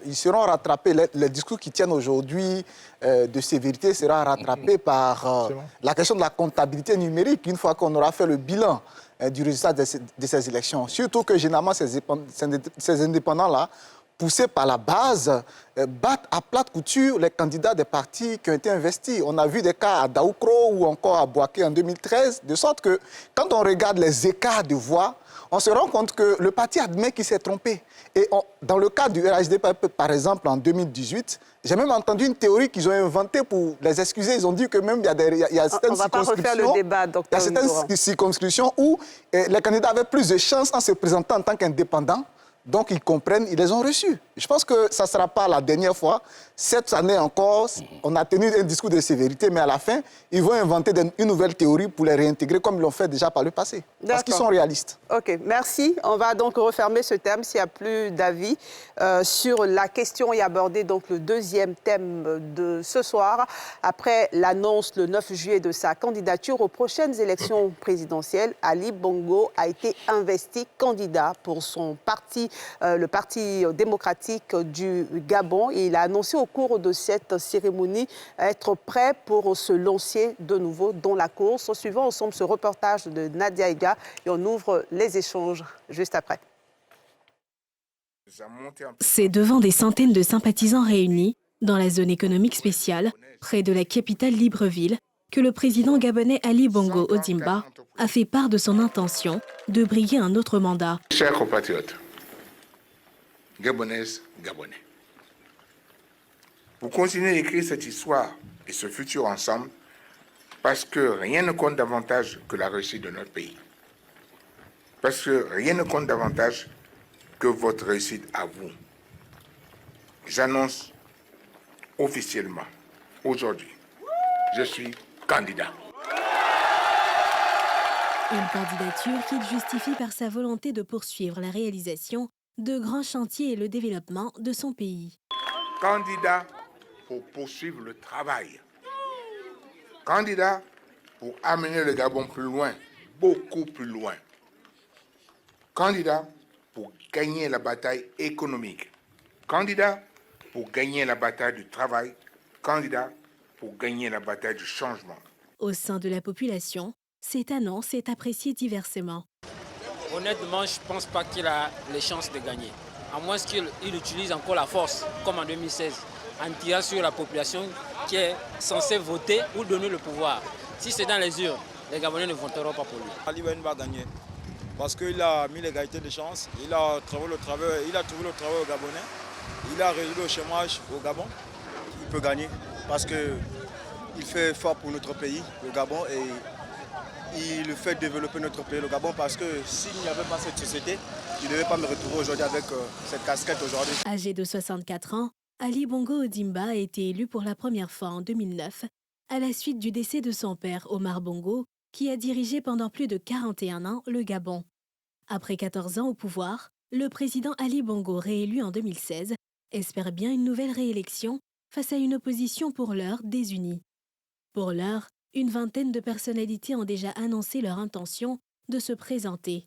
ils seront rattrapés. Les discours qui tiennent aujourd'hui de sévérité seront rattrapés par la question de la comptabilité numérique, une fois qu'on aura fait le bilan du résultat de ces élections. Surtout que, généralement, ces indépendants-là, poussés par la base, battent à plate couture les candidats des partis qui ont été investis. On a vu des cas à Daoukro ou encore à Bouaké en 2013, de sorte que quand on regarde les écarts de voix, on se rend compte que le parti admet qu'il s'est trompé. Et dans le cas du RHDP, par exemple, en 2018, j'ai même entendu une théorie qu'ils ont inventée pour les excuser. Ils ont dit que même il y a certaines circonscriptions où les candidats avaient plus de chances en se présentant en tant qu'indépendants Donc, ils comprennent, ils les ont reçus. Je pense que ça ne sera pas la dernière fois. Cette année encore, on a tenu un discours de sévérité, mais à la fin, ils vont inventer une nouvelle théorie pour les réintégrer comme ils l'ont fait déjà par le passé. Parce qu'ils sont réalistes. OK, merci. On va donc refermer ce thème s'il n'y a plus d'avis sur la question et aborder donc le deuxième thème de ce soir. Après l'annonce le 9 juillet de sa candidature aux prochaines élections présidentielles, Ali Bongo a été investi candidat pour son parti, le Parti démocratique du Gabon. Et il a annoncé au cours de cette cérémonie être prêt pour se lancer de nouveau dans la course. Suivant ensemble ce reportage de Nadia Ega et on ouvre les échanges juste après. C'est devant des centaines de sympathisants réunis dans la zone économique spéciale, près de la capitale Libreville, que le président gabonais Ali Bongo Ondimba a fait part de son intention de briguer un autre mandat. Chers compatriotes, Gabonaises, Gabonais, vous continuez d'écrire cette histoire et ce futur ensemble parce que rien ne compte davantage que la réussite de notre pays. Parce que rien ne compte davantage que votre réussite à vous. J'annonce officiellement, aujourd'hui, je suis candidat. Une candidature qu'il justifie par sa volonté de poursuivre la réalisation de grands chantiers et le développement de son pays. Candidat pour poursuivre le travail. Candidat pour amener le Gabon plus loin, beaucoup plus loin. Candidat pour gagner la bataille économique. Candidat pour gagner la bataille du travail. Candidat pour gagner la bataille du changement. Au sein de la population, cette annonce est appréciée diversement. Honnêtement, je ne pense pas qu'il a les chances de gagner. À moins qu'il utilise encore la force, comme en 2016, en tirant sur la population qui est censée voter ou donner le pouvoir. Si c'est dans les urnes, les Gabonais ne voteront pas pour lui. Ali Ben va gagner parce qu'il a mis l'égalité de chance, il a trouvé le travail au Gabonais, il a résolu le chômage au Gabon. Il peut gagner parce qu'il fait fort pour notre pays, le Gabon, et il fait développer notre pays, le Gabon, parce que s'il n'y avait pas cette société, il ne devait pas me retrouver aujourd'hui avec cette casquette aujourd'hui. Âgé de 64 ans, Ali Bongo Ondimba a été élu pour la première fois en 2009 à la suite du décès de son père Omar Bongo, qui a dirigé pendant plus de 41 ans le Gabon. Après 14 ans au pouvoir, le président Ali Bongo, réélu en 2016, espère bien une nouvelle réélection face à une opposition pour l'heure désunie. Pour l'heure, une vingtaine de personnalités ont déjà annoncé leur intention de se présenter.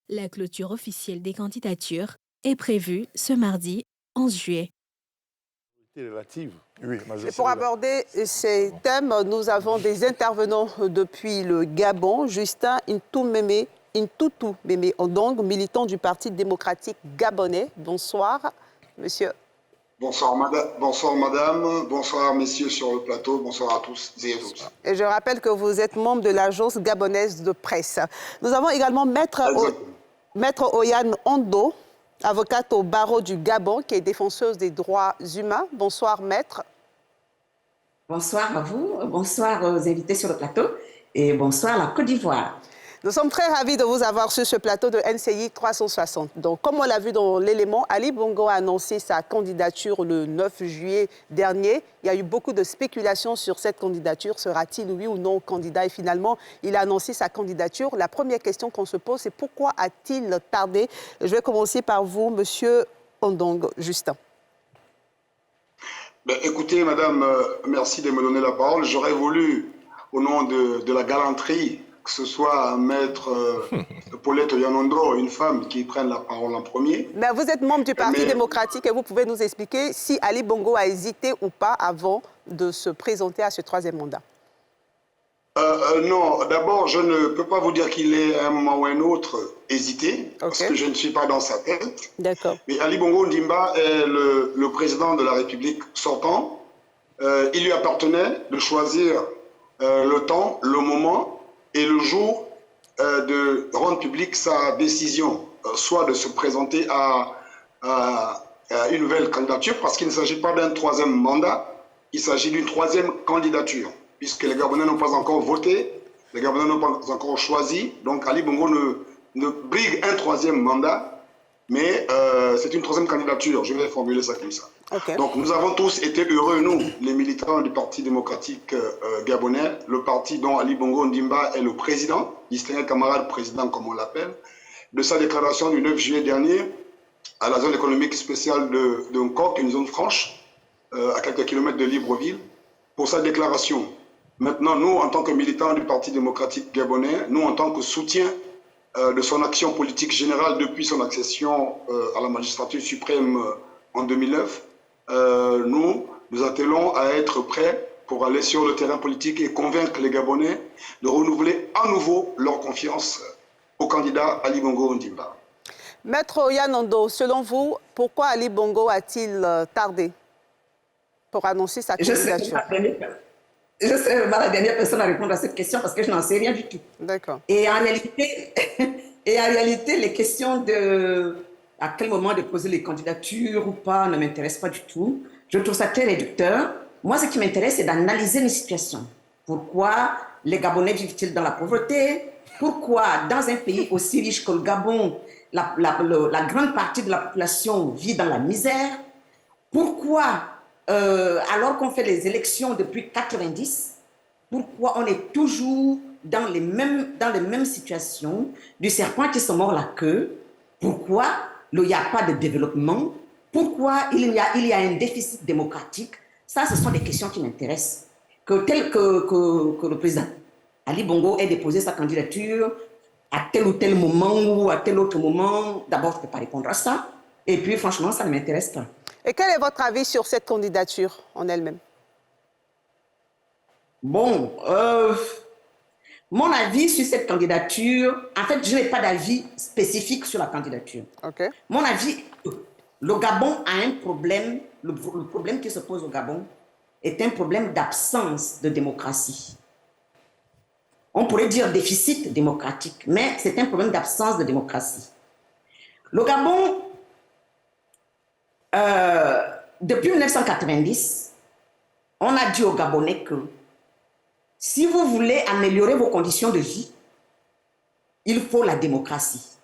La clôture officielle des candidatures est prévue ce mardi 11 juillet. Et pour aborder ces thèmes, nous avons des intervenants depuis le Gabon. Justin Intoutou Mémé Ondong, militant du Parti démocratique gabonais. Bonsoir, monsieur. Bonsoir madame, bonsoir messieurs sur le plateau, bonsoir à tous et à toutes. Et je rappelle que vous êtes membre de l'agence gabonaise de presse. Nous avons également Maître Oyane Ondo, avocate au barreau du Gabon, qui est défenseuse des droits humains. Bonsoir Maître. Bonsoir à vous, bonsoir aux invités sur le plateau et bonsoir à la Côte d'Ivoire. Nous sommes très ravis de vous avoir sur ce plateau de NCI 360. Donc, comme on l'a vu dans l'élément, Ali Bongo a annoncé sa candidature le 9 juillet dernier. Il y a eu beaucoup de spéculations sur cette candidature. Sera-t-il oui ou non candidat? Et finalement, il a annoncé sa candidature. La première question qu'on se pose, c'est pourquoi a-t-il tardé? Je vais commencer par vous, monsieur Ondong, Justin. Écoutez, madame, merci de me donner la parole. J'aurais voulu, au nom de la galanterie, que ce soit Maître Paulette Yanondro, une femme, qui prenne la parole en premier. Mais vous êtes membre du Parti démocratique et vous pouvez nous expliquer si Ali Bongo a hésité ou pas avant de se présenter à ce troisième mandat. Non, d'abord, je ne peux pas vous dire qu'il est à un moment ou un autre hésité, parce que je ne suis pas dans sa tête. D'accord. Mais Ali Bongo Ondimba est le président de la République sortant. Il lui appartenait de choisir le temps, le moment et le jour de rendre publique sa décision, soit de se présenter à une nouvelle candidature, parce qu'il ne s'agit pas d'un troisième mandat, il s'agit d'une troisième candidature, puisque les Gabonais n'ont pas encore voté, les Gabonais n'ont pas encore choisi, donc Ali Bongo ne brigue un troisième mandat mais c'est une troisième candidature, je vais formuler ça comme ça. Okay. Donc nous avons tous été heureux, nous, les militants du Parti démocratique gabonais, le parti dont Ali Bongo Ondimba est le président, distingué camarade président comme on l'appelle, de sa déclaration du 9 juillet dernier à la zone économique spéciale de Nkok, une zone franche, à quelques kilomètres de Libreville, pour sa déclaration. Maintenant, nous, en tant que militants du Parti démocratique gabonais, nous, en tant que soutien de son action politique générale depuis son accession à la magistrature suprême en 2009, nous attelons à être prêts pour aller sur le terrain politique et convaincre les Gabonais de renouveler à nouveau leur confiance au candidat Ali Bongo Ondimba. Maître Oyanando, selon vous, pourquoi Ali Bongo a-t-il tardé pour annoncer sa candidature? Je serai vraiment la dernière personne à répondre à cette question parce que je n'en sais rien du tout. D'accord. Et en réalité, les questions de à quel moment déposer les candidatures ou pas ne m'intéressent pas du tout. Je trouve ça très réducteur. Moi, ce qui m'intéresse, c'est d'analyser les situations. Pourquoi les Gabonais vivent-ils dans la pauvreté? Pourquoi, dans un pays aussi riche que le Gabon, la grande partie de la population vit dans la misère? Pourquoi, alors qu'on fait les élections depuis 1990, pourquoi on est toujours dans les mêmes situations, du serpent qui se mord la queue? Pourquoi il n'y a pas de développement? Pourquoi il y a un déficit démocratique? Ça, ce sont des questions qui m'intéressent. Que le président Ali Bongo ait déposé sa candidature à tel ou tel moment ou à tel autre moment, d'abord, je ne peux pas répondre à ça. Et puis, franchement, ça ne m'intéresse pas. Et quel est votre avis sur cette candidature en elle-même? Bon, mon avis sur cette candidature, en fait, je n'ai pas d'avis spécifique sur la candidature. Okay. Mon avis, le Gabon a un problème, le problème qui se pose au Gabon est un problème d'absence de démocratie. On pourrait dire déficit démocratique, mais c'est un problème d'absence de démocratie. Le Gabon, depuis 1990, on a dit aux Gabonais que si vous voulez améliorer vos conditions de vie, il faut la démocratie.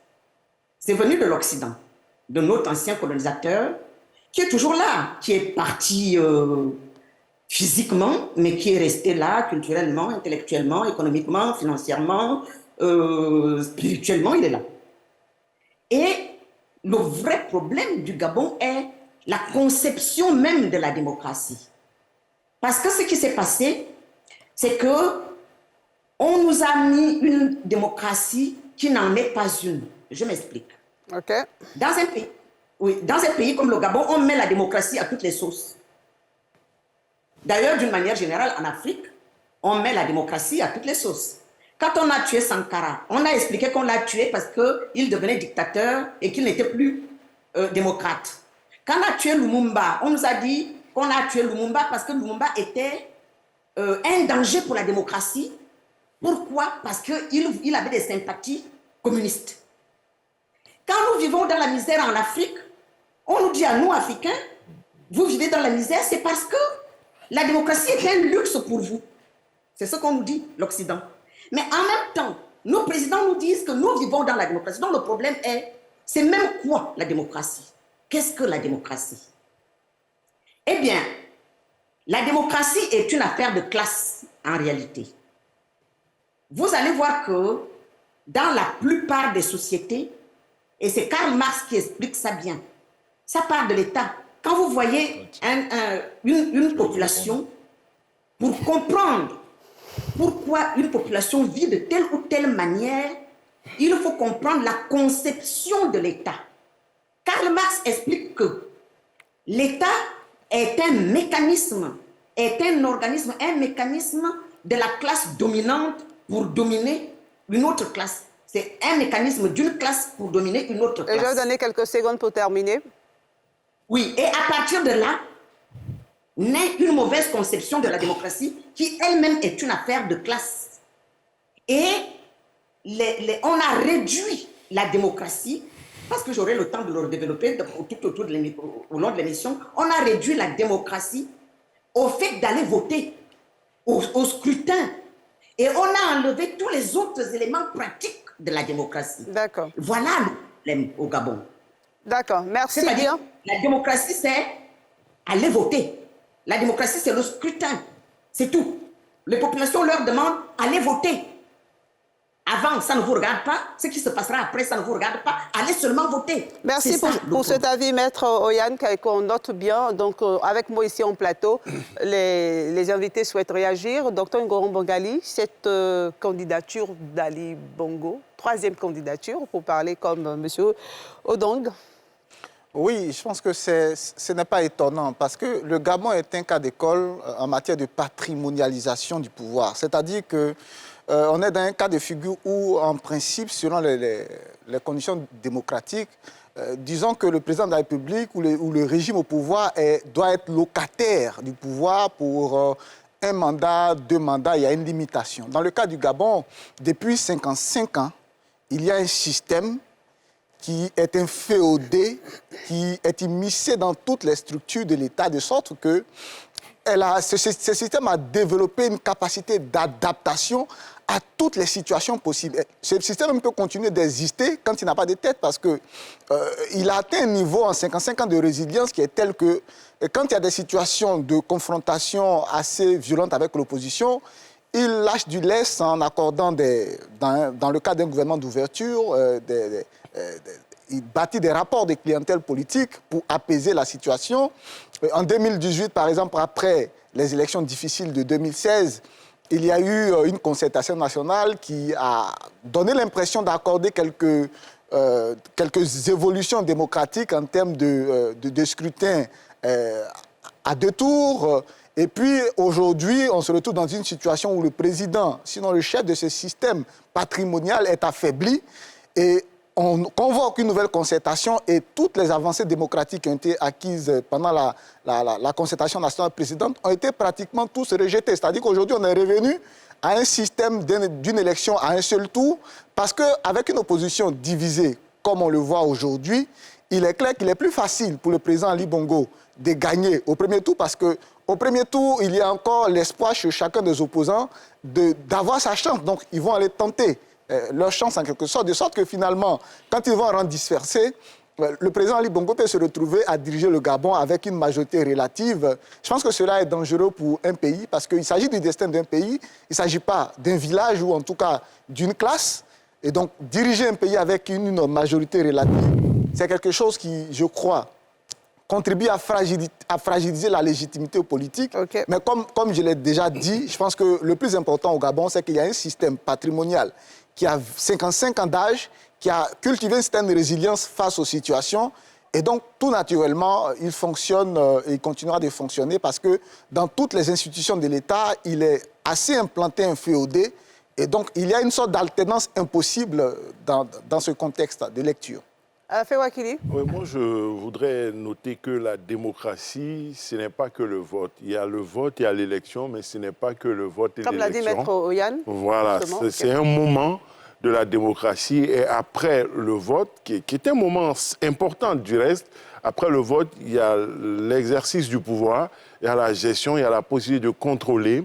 C'est venu de l'Occident, de notre ancien colonisateur, qui est toujours là, qui est parti physiquement, mais qui est resté là culturellement, intellectuellement, économiquement, financièrement, spirituellement, il est là. Et le vrai problème du Gabon est la conception même de la démocratie. Parce que ce qui s'est passé, c'est qu'on nous a mis une démocratie qui n'en est pas une. Je m'explique. Okay. Dans un pays comme le Gabon, on met la démocratie à toutes les sauces. D'ailleurs, d'une manière générale, en Afrique, on met la démocratie à toutes les sauces. Quand on a tué Sankara, on a expliqué qu'on l'a tué parce qu'il devenait dictateur et qu'il n'était plus démocrate. Quand on a tué Lumumba, on nous a dit qu'on a tué Lumumba parce que Lumumba était un danger pour la démocratie. Pourquoi? Parce qu'il avait des sympathies communistes. Quand nous vivons dans la misère en Afrique, on nous dit à nous, Africains, vous vivez dans la misère, c'est parce que la démocratie est un luxe pour vous. C'est ce qu'on nous dit, l'Occident. Mais en même temps, nos présidents nous disent que nous vivons dans la démocratie. Donc le problème est, c'est même quoi la démocratie? Qu'est-ce que la démocratie? Eh bien, la démocratie est une affaire de classe, en réalité. Vous allez voir que dans la plupart des sociétés, et c'est Karl Marx qui explique ça bien, ça part de l'État. Quand vous voyez une population, pour comprendre pourquoi une population vit de telle ou telle manière, il faut comprendre la conception de l'État. Karl Marx explique que l'État est un mécanisme, un mécanisme de la classe dominante pour dominer une autre classe. C'est un mécanisme d'une classe pour dominer une autre classe. Et je vais donner quelques secondes pour terminer. Oui, et à partir de là, naît une mauvaise conception de la démocratie qui elle-même est une affaire de classe. Et on a réduit la démocratie, parce que j'aurai le temps de le développer tout autour au long de l'émission, on a réduit la démocratie au fait d'aller voter, au scrutin. Et on a enlevé tous les autres éléments pratiques de la démocratie. D'accord. Voilà le problème au Gabon. D'accord, merci bien. C'est-à-dire, la démocratie, c'est aller voter. La démocratie, c'est le scrutin. C'est tout. Les populations leur demandent allez voter. Avant, ça ne vous regarde pas. Ce qui se passera après, ça ne vous regarde pas. Allez seulement voter. Merci pour cet avis, Maître Oyan, qu'on note bien. Donc, avec moi ici en plateau, les invités souhaitent réagir. Docteur Ngoron Bongali, cette candidature d'Ali Bongo, troisième candidature, pour parler comme M. Odong. Oui, je pense que ce n'est pas étonnant parce que le Gabon est un cas d'école en matière de patrimonialisation du pouvoir. C'est-à-dire que on est dans un cas de figure où, en principe, selon les conditions démocratiques, disons que le président de la République ou le régime au pouvoir doit être locataire du pouvoir pour un mandat, 2 mandats, il y a une limitation. Dans le cas du Gabon, depuis 55 ans, il y a un système qui est inféodé, qui est immiscé dans toutes les structures de l'État, de sorte que ce système a développé une capacité d'adaptation à toutes les situations possibles. Ce système peut continuer d'exister quand il n'a pas de tête parce qu'il a atteint un niveau en 55 ans de résilience qui est tel que quand il y a des situations de confrontation assez violentes avec l'opposition, il lâche du lest en accordant, dans le cas d'un gouvernement d'ouverture, il bâtit des rapports de clientèle politique pour apaiser la situation. En 2018, par exemple, après les élections difficiles de 2016, il y a eu une concertation nationale qui a donné l'impression d'accorder quelques évolutions démocratiques en termes de scrutin à 2 tours. Et puis, aujourd'hui, on se retrouve dans une situation où le président, sinon le chef de ce système patrimonial, est affaibli. Et on convoque une nouvelle concertation et toutes les avancées démocratiques qui ont été acquises pendant la concertation nationale précédente ont été pratiquement tous rejetées. C'est-à-dire qu'aujourd'hui, on est revenu à un système d'une élection à un seul tour parce qu'avec une opposition divisée, comme on le voit aujourd'hui, il est clair qu'il est plus facile pour le président Ali Bongo de gagner au premier tour parce qu'au premier tour, il y a encore l'espoir chez chacun des opposants d'avoir sa chance. Donc, ils vont aller tenter leur chance en quelque sorte, de sorte que finalement, quand ils vont rendre dispersés, le président Ali Bongo peut se retrouver à diriger le Gabon avec une majorité relative. Je pense que cela est dangereux pour un pays parce qu'il s'agit du destin d'un pays, il ne s'agit pas d'un village ou en tout cas d'une classe. Et donc, diriger un pays avec une majorité relative, c'est quelque chose qui, je crois, contribue à fragiliser la légitimité politique. Okay. Mais comme je l'ai déjà dit, je pense que le plus important au Gabon, c'est qu'il y a un système patrimonial qui a 55 ans d'âge, qui a cultivé un système de résilience face aux situations. Et donc, tout naturellement, il fonctionne et il continuera de fonctionner parce que dans toutes les institutions de l'État, il est assez implanté, inféodé. Et donc, il y a une sorte d'alternance impossible dans ce contexte de lecture. Fewakili. Oui, moi, je voudrais noter que la démocratie, ce n'est pas que le vote. Il y a le vote, il y a l'élection, mais ce n'est pas que le vote et l'élection. Comme l'a dit Maître Oyan. Voilà, c'est un moment de la démocratie. Et après le vote, qui est un moment important du reste, après le vote, il y a l'exercice du pouvoir, il y a la gestion, il y a la possibilité de contrôler,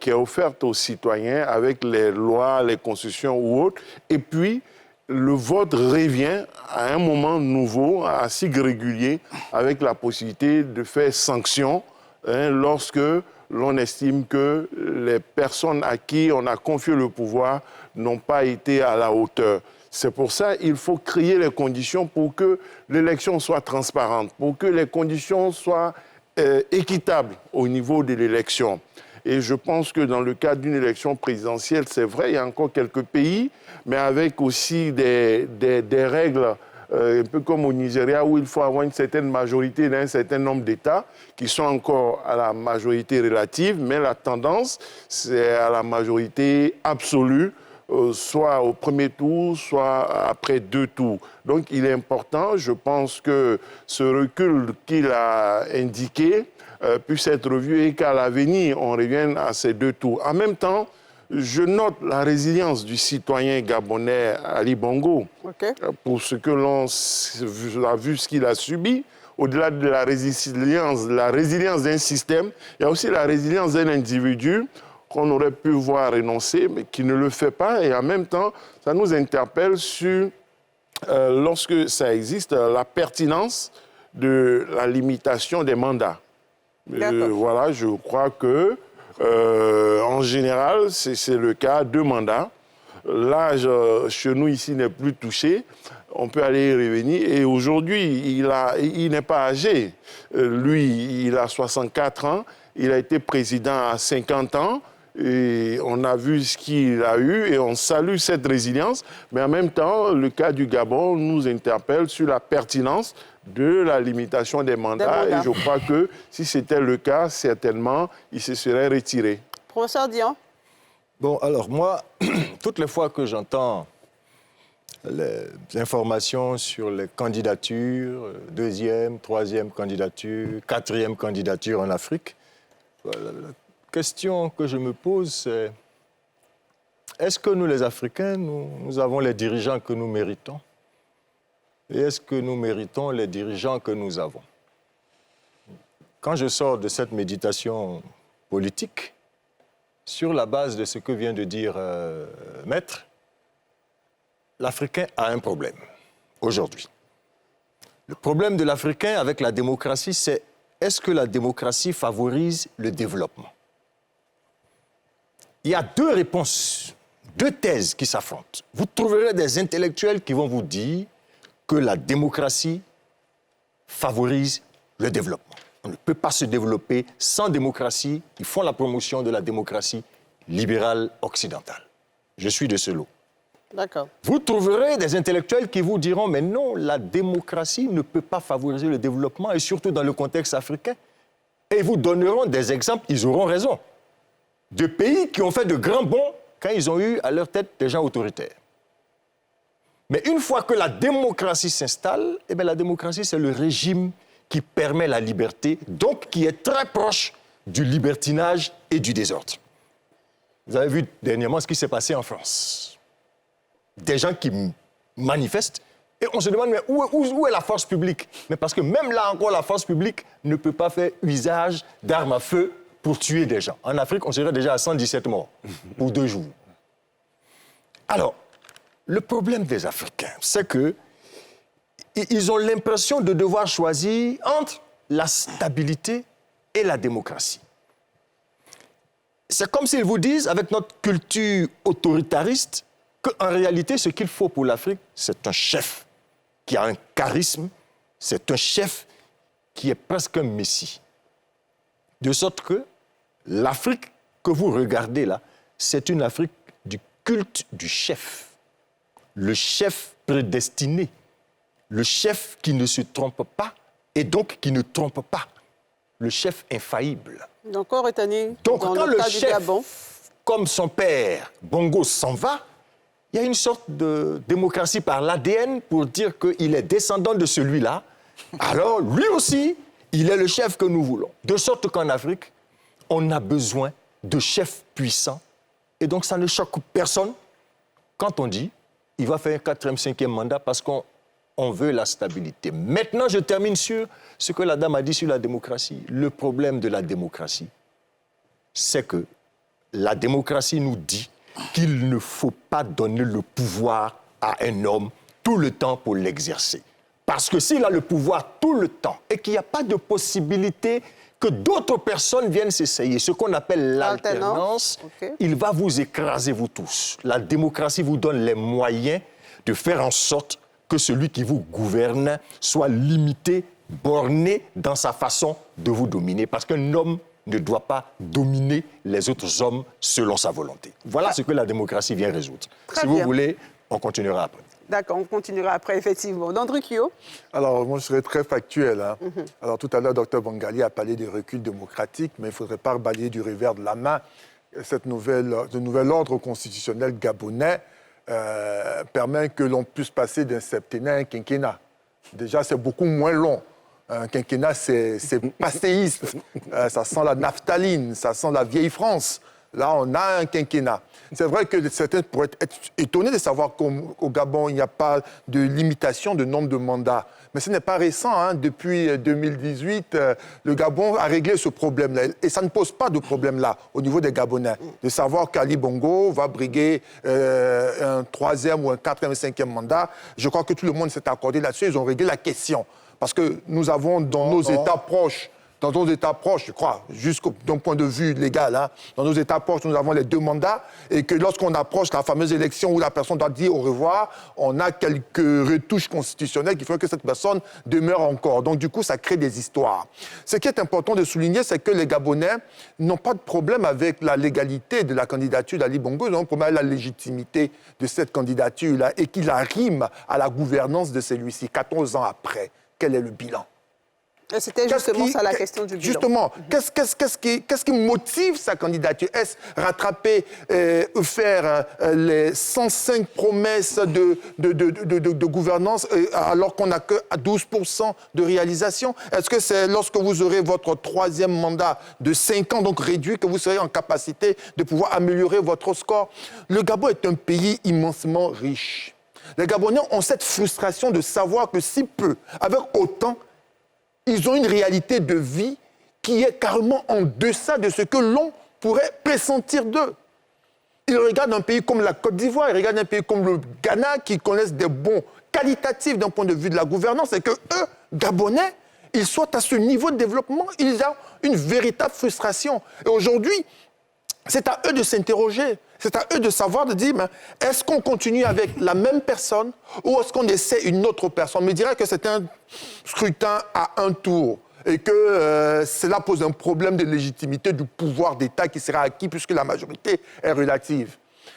qui est offerte aux citoyens avec les lois, les constitutions ou autres. Et puis, le vote revient à un moment nouveau, assez régulier, avec la possibilité de faire sanction lorsque l'on estime que les personnes à qui on a confié le pouvoir n'ont pas été à la hauteur. C'est pour ça qu'il faut créer les conditions pour que l'élection soit transparente, pour que les conditions soient équitables au niveau de l'élection. Et je pense que dans le cadre d'une élection présidentielle, c'est vrai, il y a encore quelques pays, mais avec aussi des règles, un peu comme au Nigeria, où il faut avoir une certaine majorité d'un certain nombre d'États qui sont encore à la majorité relative, mais la tendance, c'est à la majorité absolue, soit au premier tour, soit après 2 tours. Donc il est important, je pense que ce recul qu'il a indiqué puisse être revu et qu'à l'avenir, on revienne à ces 2 tours. En même temps, je note la résilience du citoyen gabonais Ali Bongo. Okay. Pour ce que l'on a vu, ce qu'il a subi. Au-delà de la résilience d'un système, il y a aussi la résilience d'un individu qu'on aurait pu voir renoncer, mais qui ne le fait pas. Et en même temps, ça nous interpelle sur lorsque ça existe, la pertinence de la limitation des mandats. Voilà, je crois que, en général, c'est le cas, 2 mandats. L'âge chez nous ici n'est plus touché. On peut aller y revenir. Et aujourd'hui, il n'est pas âgé. Lui, il a 64 ans. Il a été président à 50 ans. Et on a vu ce qu'il a eu et on salue cette résilience. Mais en même temps, le cas du Gabon nous interpelle sur la pertinence de la limitation des mandats. Et je crois que si c'était le cas, certainement, il se serait retiré. Professeur Dian. Bon, alors moi, toutes les fois que j'entends les informations sur les candidatures, 2e, 3e candidature, 4e candidature en Afrique, la question que je me pose, c'est est-ce que nous, les Africains, nous avons les dirigeants que nous méritons? Et est-ce que nous méritons les dirigeants que nous avons? Quand je sors de cette méditation politique, sur la base de ce que vient de dire Maître, l'Africain a un problème aujourd'hui. Le problème de l'Africain avec la démocratie, c'est est-ce que la démocratie favorise le développement? Il y a 2 réponses, 2 thèses qui s'affrontent. Vous trouverez des intellectuels qui vont vous dire que la démocratie favorise le développement. On ne peut pas se développer sans démocratie. Ils font la promotion de la démocratie libérale occidentale. Je suis de ce lot. D'accord. Vous trouverez des intellectuels qui vous diront « mais non, la démocratie ne peut pas favoriser le développement, et surtout dans le contexte africain ». Et ils vous donneront des exemples, ils auront raison, de pays qui ont fait de grands bonds quand ils ont eu à leur tête des gens autoritaires. Mais une fois que la démocratie s'installe, eh bien la démocratie, c'est le régime qui permet la liberté, donc qui est très proche du libertinage et du désordre. Vous avez vu dernièrement ce qui s'est passé en France. Des gens qui manifestent, et on se demande mais où est la force publique? Mais parce que même là encore, la force publique ne peut pas faire usage d'armes à feu pour tuer des gens. En Afrique, on serait déjà à 117 morts pour 2 jours. Alors, le problème des Africains, c'est qu'ils ont l'impression de devoir choisir entre la stabilité et la démocratie. C'est comme s'ils vous disent, avec notre culture autoritariste, qu'en réalité, ce qu'il faut pour l'Afrique, c'est un chef qui a un charisme, c'est un chef qui est presque un messie. De sorte que l'Afrique que vous regardez là, c'est une Afrique du culte du chef. Le chef prédestiné, le chef qui ne se trompe pas et donc qui ne trompe pas, le chef infaillible. Donc, retenu donc dans quand le le cas du Gabon, comme son père, Bongo, s'en va, il y a une sorte de démocratie par l'ADN pour dire qu'il est descendant de celui-là. Alors, lui aussi, il est le chef que nous voulons. De sorte qu'en Afrique, on a besoin de chefs puissants. Et donc, ça ne choque personne quand on dit il va faire un 4e, 5e mandat parce qu'on veut la stabilité. Maintenant, je termine sur ce que la dame a dit sur la démocratie. Le problème de la démocratie, c'est que la démocratie nous dit qu'il ne faut pas donner le pouvoir à un homme tout le temps pour l'exercer. Parce que s'il a le pouvoir tout le temps et qu'il n'y a pas de possibilité que d'autres personnes viennent s'essayer, ce qu'on appelle l'alternance, il va vous écraser, vous tous. La démocratie vous donne les moyens de faire en sorte que celui qui vous gouverne soit limité, borné dans sa façon de vous dominer. Parce qu'un homme ne doit pas dominer les autres hommes selon sa volonté. Voilà ce que la démocratie vient résoudre. Si vous voulez, on continuera après. D'accord, on continuera après, effectivement. Dandrukio. Alors, moi, je serais très factuel. Alors, tout à l'heure, Dr Vangali a parlé des reculs démocratiques, mais il ne faudrait pas balayer du revers de la main. Ce nouvel ordre constitutionnel gabonais permet que l'on puisse passer d'un septennat à un quinquennat. Déjà, c'est beaucoup moins long. Un quinquennat, c'est passéiste. Ça sent la naphtaline, ça sent la vieille France. Là, on a un quinquennat. C'est vrai que certains pourraient être étonnés de savoir qu'au Gabon, il n'y a pas de limitation de nombre de mandats. Mais ce n'est pas récent. Hein. Depuis 2018, le Gabon a réglé ce problème-là. Et ça ne pose pas de problème-là au niveau des Gabonais. De savoir qu'Ali Bongo va briguer un 3e ou un 4e, 5e mandat. Je crois que tout le monde s'est accordé là-dessus. Ils ont réglé la question. Parce que nous avons dans nos États proches, je crois, jusqu'au d'un point de vue légal, hein, dans nos États proches, nous avons les 2 mandats et que lorsqu'on approche la fameuse élection où la personne doit dire au revoir, on a quelques retouches constitutionnelles qui font que cette personne demeure encore. Donc, du coup, ça crée des histoires. Ce qui est important de souligner, c'est que les Gabonais n'ont pas de problème avec la légalité de la candidature d'Ali Bongo, ils ont un problème avec la légitimité de cette candidature-là et qu'il arrime à la gouvernance de celui-ci 14 ans après. Quel est le bilan? C'était justement ça la question du bilan. Justement, qu'est-ce qui motive sa candidature? Est-ce rattraper, faire les 105 promesses de gouvernance alors qu'on n'a que 12% de réalisation? Est-ce que c'est lorsque vous aurez votre 3e mandat de 5 ans, donc réduit, que vous serez en capacité de pouvoir améliorer votre score? Le Gabon est un pays immensément riche. Les Gabonais ont cette frustration de savoir que si peu, avec autant, ils ont une réalité de vie qui est carrément en deçà de ce que l'on pourrait pressentir d'eux. Ils regardent un pays comme la Côte d'Ivoire, ils regardent un pays comme le Ghana, qui connaissent des bons qualitatifs d'un point de vue de la gouvernance, et que eux, Gabonais, ils soient à ce niveau de développement, ils ont une véritable frustration. Et aujourd'hui, c'est à eux de s'interroger, c'est à eux de savoir, de dire, est-ce qu'on continue avec la même personne ou est-ce qu'on essaie une autre personne? On me dirait que c'est un scrutin à un tour et que cela pose un problème de légitimité du pouvoir d'État qui sera acquis puisque la majorité est relative.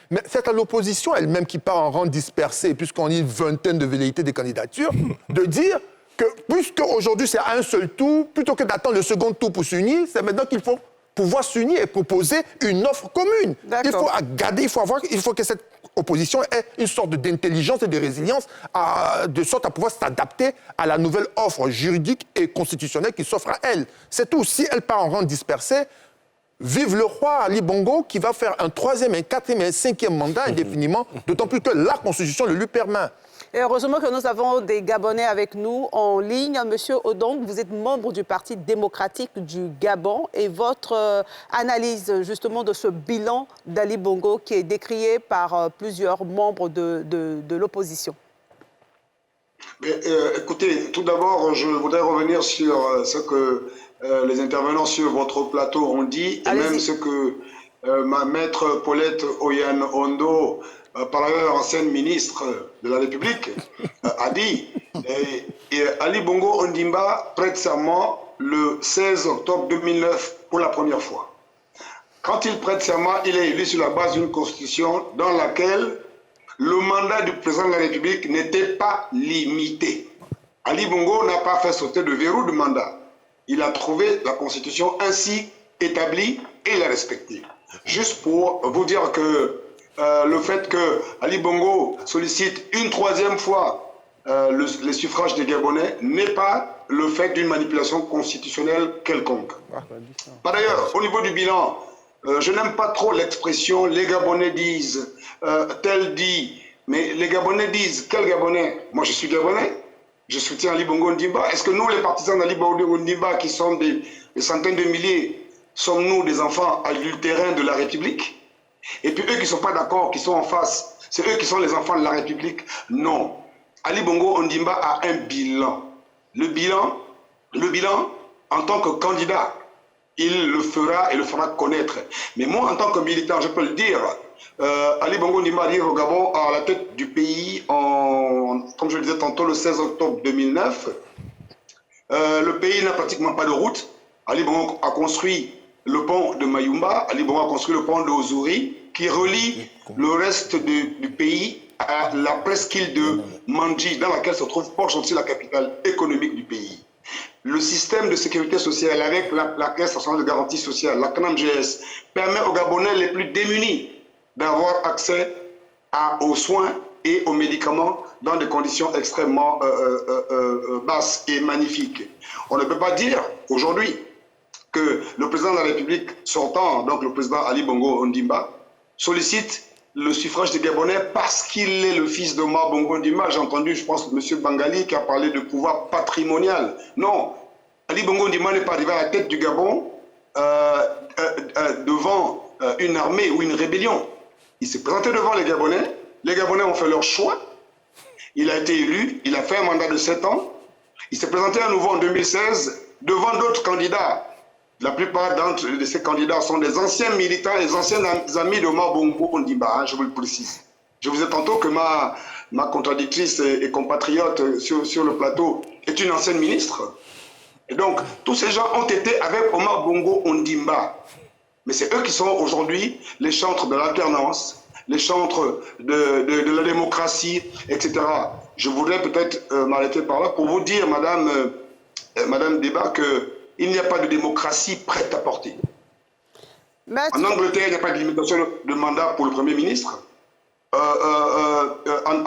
Mais c'est à l'opposition elle-même qui part en rang dispersé, puisqu'on a une vingtaine de velléités de candidatures, de dire que puisque aujourd'hui c'est à un seul tour, plutôt que d'attendre le second tour pour s'unir, c'est maintenant qu'il faut pouvoir s'unir et proposer une offre commune. Il faut garder, il faut que cette opposition ait une sorte d'intelligence et de résilience de sorte à pouvoir s'adapter à la nouvelle offre juridique et constitutionnelle qui s'offre à elle. C'est tout. Si elle part en rang dispersé, vive le roi Ali Bongo qui va faire un 3e, un 4e et un 5e mandat indéfiniment, d'autant plus que la Constitution le lui permet. Et heureusement que nous avons des Gabonais avec nous en ligne. Monsieur Odong, vous êtes membre du Parti démocratique du Gabon et votre analyse justement de ce bilan d'Ali Bongo qui est décrié par plusieurs membres de l'opposition. Écoutez, tout d'abord, je voudrais revenir sur ce que les intervenants sur votre plateau ont dit et même ce que ma maître Paulette Oyan-Ondo, par ailleurs ancienne ministre de la République, a dit. Et Ali Bongo Ondimba prête serment le 16 octobre 2009 pour la première fois. Quand il prête serment, il est élu sur la base d'une constitution dans laquelle le mandat du président de la République n'était pas limité. Ali Bongo n'a pas fait sauter de verrou de mandat. Il a trouvé la constitution ainsi établie et l'a respectée. Juste pour vous dire que le fait que Ali Bongo sollicite une 3e fois les suffrages des Gabonais n'est pas le fait d'une manipulation constitutionnelle quelconque. Par ailleurs, au niveau du bilan, je n'aime pas trop l'expression « les Gabonais disent tel dit ». Mais les Gabonais disent « quel Gabonais ?» Moi, je suis Gabonais, je soutiens Ali Bongo Ondimba. Est-ce que nous, les partisans d'Ali Bongo Ondimba, qui sont des centaines de milliers, sommes-nous des enfants adultérins de la République? Et puis eux qui ne sont pas d'accord, qui sont en face, c'est eux qui sont les enfants de la République? Non. Ali Bongo Ondimba a un bilan. Le bilan, en tant que candidat, il le fera et le fera connaître. Mais moi, en tant que militant, je peux le dire, Ali Bongo Ondimba arrive au Gabon à la tête du pays, comme je le disais tantôt, le 16 octobre 2009. Le pays n'a pratiquement pas de route. Ali Bongo a construit le pont de Mayumba, Ali Bongo a construit le pont de Ozuri, qui relie le reste du pays à la presqu'île de Mandji, dans laquelle se trouve Port-Gentil, la capitale économique du pays. Le système de sécurité sociale avec la Caisse nationale de garantie sociale, la CNAMGS, permet aux Gabonais les plus démunis d'avoir accès aux soins et aux médicaments dans des conditions extrêmement basses et magnifiques. On ne peut pas dire aujourd'hui que le président de la République sortant, donc le président Ali Bongo Ondimba, sollicite le suffrage des Gabonais parce qu'il est le fils de Omar Bongo Ondimba. J'ai entendu, je pense, M. Bangali qui a parlé de pouvoir patrimonial. Non, Ali Bongo Ondimba n'est pas arrivé à la tête du Gabon devant une armée ou une rébellion. Il s'est présenté devant les Gabonais ont fait leur choix, il a été élu, il a fait un mandat de 7 ans, il s'est présenté à nouveau en 2016 devant d'autres candidats. La plupart de ces candidats sont des anciens militants, des anciens amis de Omar Bongo Ondimba, je vous le précise. Je vous ai tantôt que ma contradictrice et compatriote sur le plateau est une ancienne ministre. Et donc, tous ces gens ont été avec Omar Bongo Ondimba. Mais c'est eux qui sont aujourd'hui les chantres de l'alternance, les chantres de la démocratie, etc. Je voudrais peut-être m'arrêter par là pour vous dire, Madame Débat, qu'il n'y a pas de démocratie prête à porter. En Angleterre, il n'y a pas de limitation de mandat pour le Premier ministre. En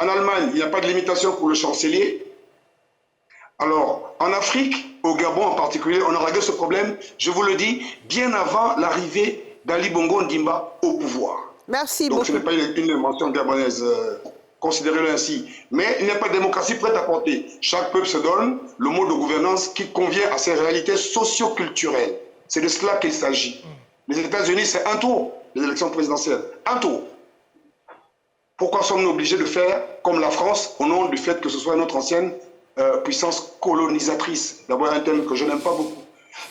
Allemagne, il n'y a pas de limitation pour le chancelier. Alors, en Afrique, au Gabon en particulier, on a réglé ce problème, je vous le dis, bien avant l'arrivée d'Ali Bongo Ondimba au pouvoir. Merci beaucoup. Donc ce n'est pas une invention gabonaise, considérez-le ainsi. Mais il n'y a pas de démocratie prête à porter. Chaque peuple se donne le mode de gouvernance qui convient à ses réalités socio-culturelles. C'est de cela qu'il s'agit. Les États-Unis, c'est un tour, les élections présidentielles. Un tour. Pourquoi sommes-nous obligés de faire comme la France, au nom du fait que ce soit notre ancienne puissance colonisatrice? D'abord un thème que je n'aime pas beaucoup.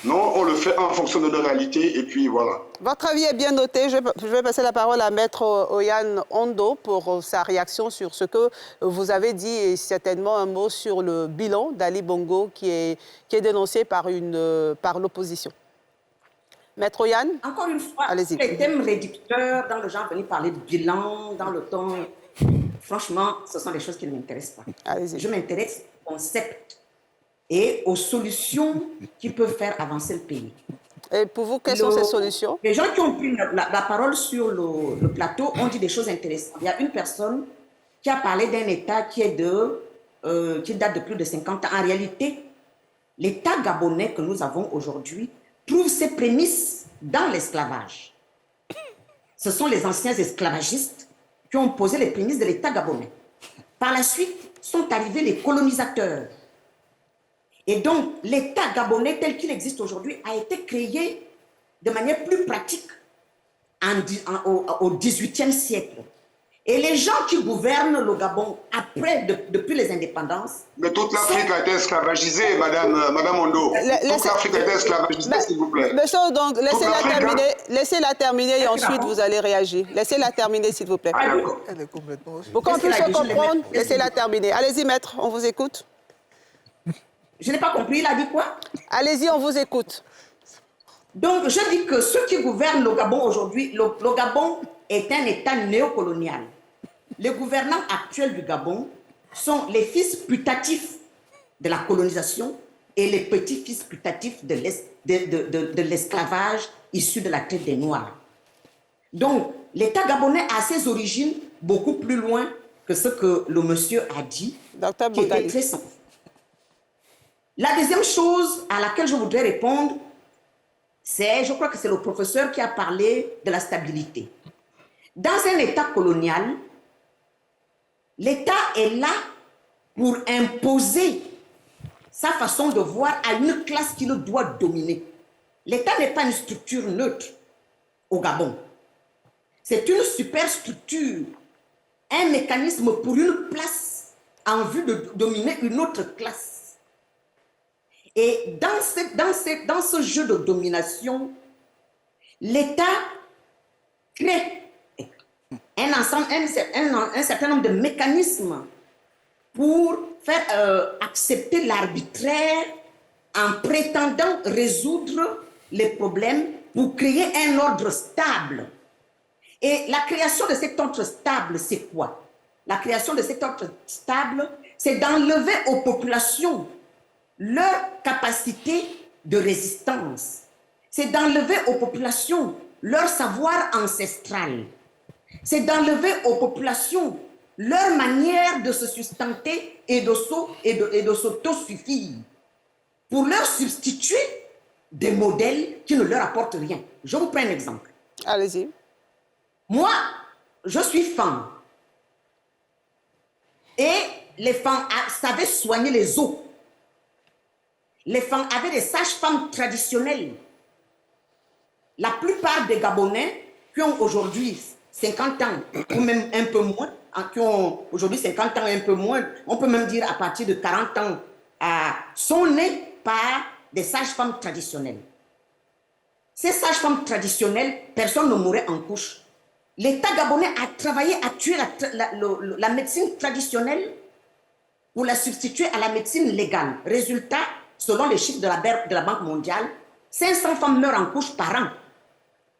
Non, on le fait en fonction de nos réalités et puis voilà. Votre avis est bien noté. Je vais passer la parole à Maître Oyan Ondo pour sa réaction sur ce que vous avez dit et certainement un mot sur le bilan d'Ali Bongo qui est dénoncé par l'opposition. Maître Oyan? Encore une fois, les thèmes réducteurs dans le genre venir parler de bilan, dans le temps, franchement, ce sont des choses qui ne m'intéressent pas. Je m'intéresse au concept et aux solutions qui peuvent faire avancer le pays. Et pour vous, quelles sont ces solutions? Les gens qui ont pris la parole sur le plateau ont dit des choses intéressantes. Il y a une personne qui a parlé d'un État qui date de plus de 50 ans. En réalité, l'État gabonais que nous avons aujourd'hui trouve ses prémices dans l'esclavage. Ce sont les anciens esclavagistes qui ont posé les prémices de l'État gabonais. Par la suite, sont arrivés les colonisateurs. Et donc, l'État gabonais tel qu'il existe aujourd'hui a été créé de manière plus pratique au XVIIIe siècle. Et les gens qui gouvernent le Gabon depuis les indépendances... Mais toute l'Afrique a été esclavagisée, Madame Ondo. Toute l'Afrique a été esclavagisée, s'il vous plaît. Monsieur, donc, laissez-la terminer et ensuite vous allez réagir. Laissez-la terminer, s'il vous plaît. Pour qu'on puisse se comprendre, laissez-la terminer. Allez-y, maître, on vous écoute. Je n'ai pas compris, il a dit quoi? Allez-y, on vous écoute. Donc, je dis que ceux qui gouvernent le Gabon aujourd'hui, le Gabon est un État néocolonial. Les gouvernants actuels du Gabon sont les fils putatifs de la colonisation et les petits-fils putatifs de l'esclavage issu de la traite des Noirs. Donc, l'État gabonais a ses origines beaucoup plus loin que ce que le monsieur a dit, qui était très simple. La deuxième chose à laquelle je voudrais répondre, je crois que c'est le professeur qui a parlé de la stabilité. Dans un État colonial, l'État est là pour imposer sa façon de voir à une classe qui le doit dominer. L'État n'est pas une structure neutre au Gabon. C'est une superstructure, un mécanisme pour une place en vue de dominer une autre classe. Et dans ce jeu de domination, l'État crée un certain nombre de mécanismes pour faire accepter l'arbitraire en prétendant résoudre les problèmes pour créer un ordre stable. Et la création de cet ordre stable, c'est quoi? La création de cet ordre stable, c'est d'enlever aux populations leur capacité de résistance. C'est d'enlever aux populations leur savoir ancestral. C'est d'enlever aux populations leur manière de se sustenter et de s'autosuffire pour leur substituer des modèles qui ne leur apportent rien. Je vous prends un exemple. Allez-y. Moi, je suis femme. Et les femmes savaient soigner les os. Les femmes avaient des sages-femmes traditionnelles. La plupart des Gabonais qui ont aujourd'hui 50 ans, ou même un peu moins, qui ont aujourd'hui 50 ans et un peu moins, on peut même dire à partir de 40 ans, sont nés par des sages-femmes traditionnelles. Ces sages-femmes traditionnelles, personne ne mourait en couche. L'État gabonais a travaillé à tuer la médecine traditionnelle pour la substituer à la médecine légale. Résultat, selon les chiffres de la Banque mondiale, 500 femmes meurent en couche par an.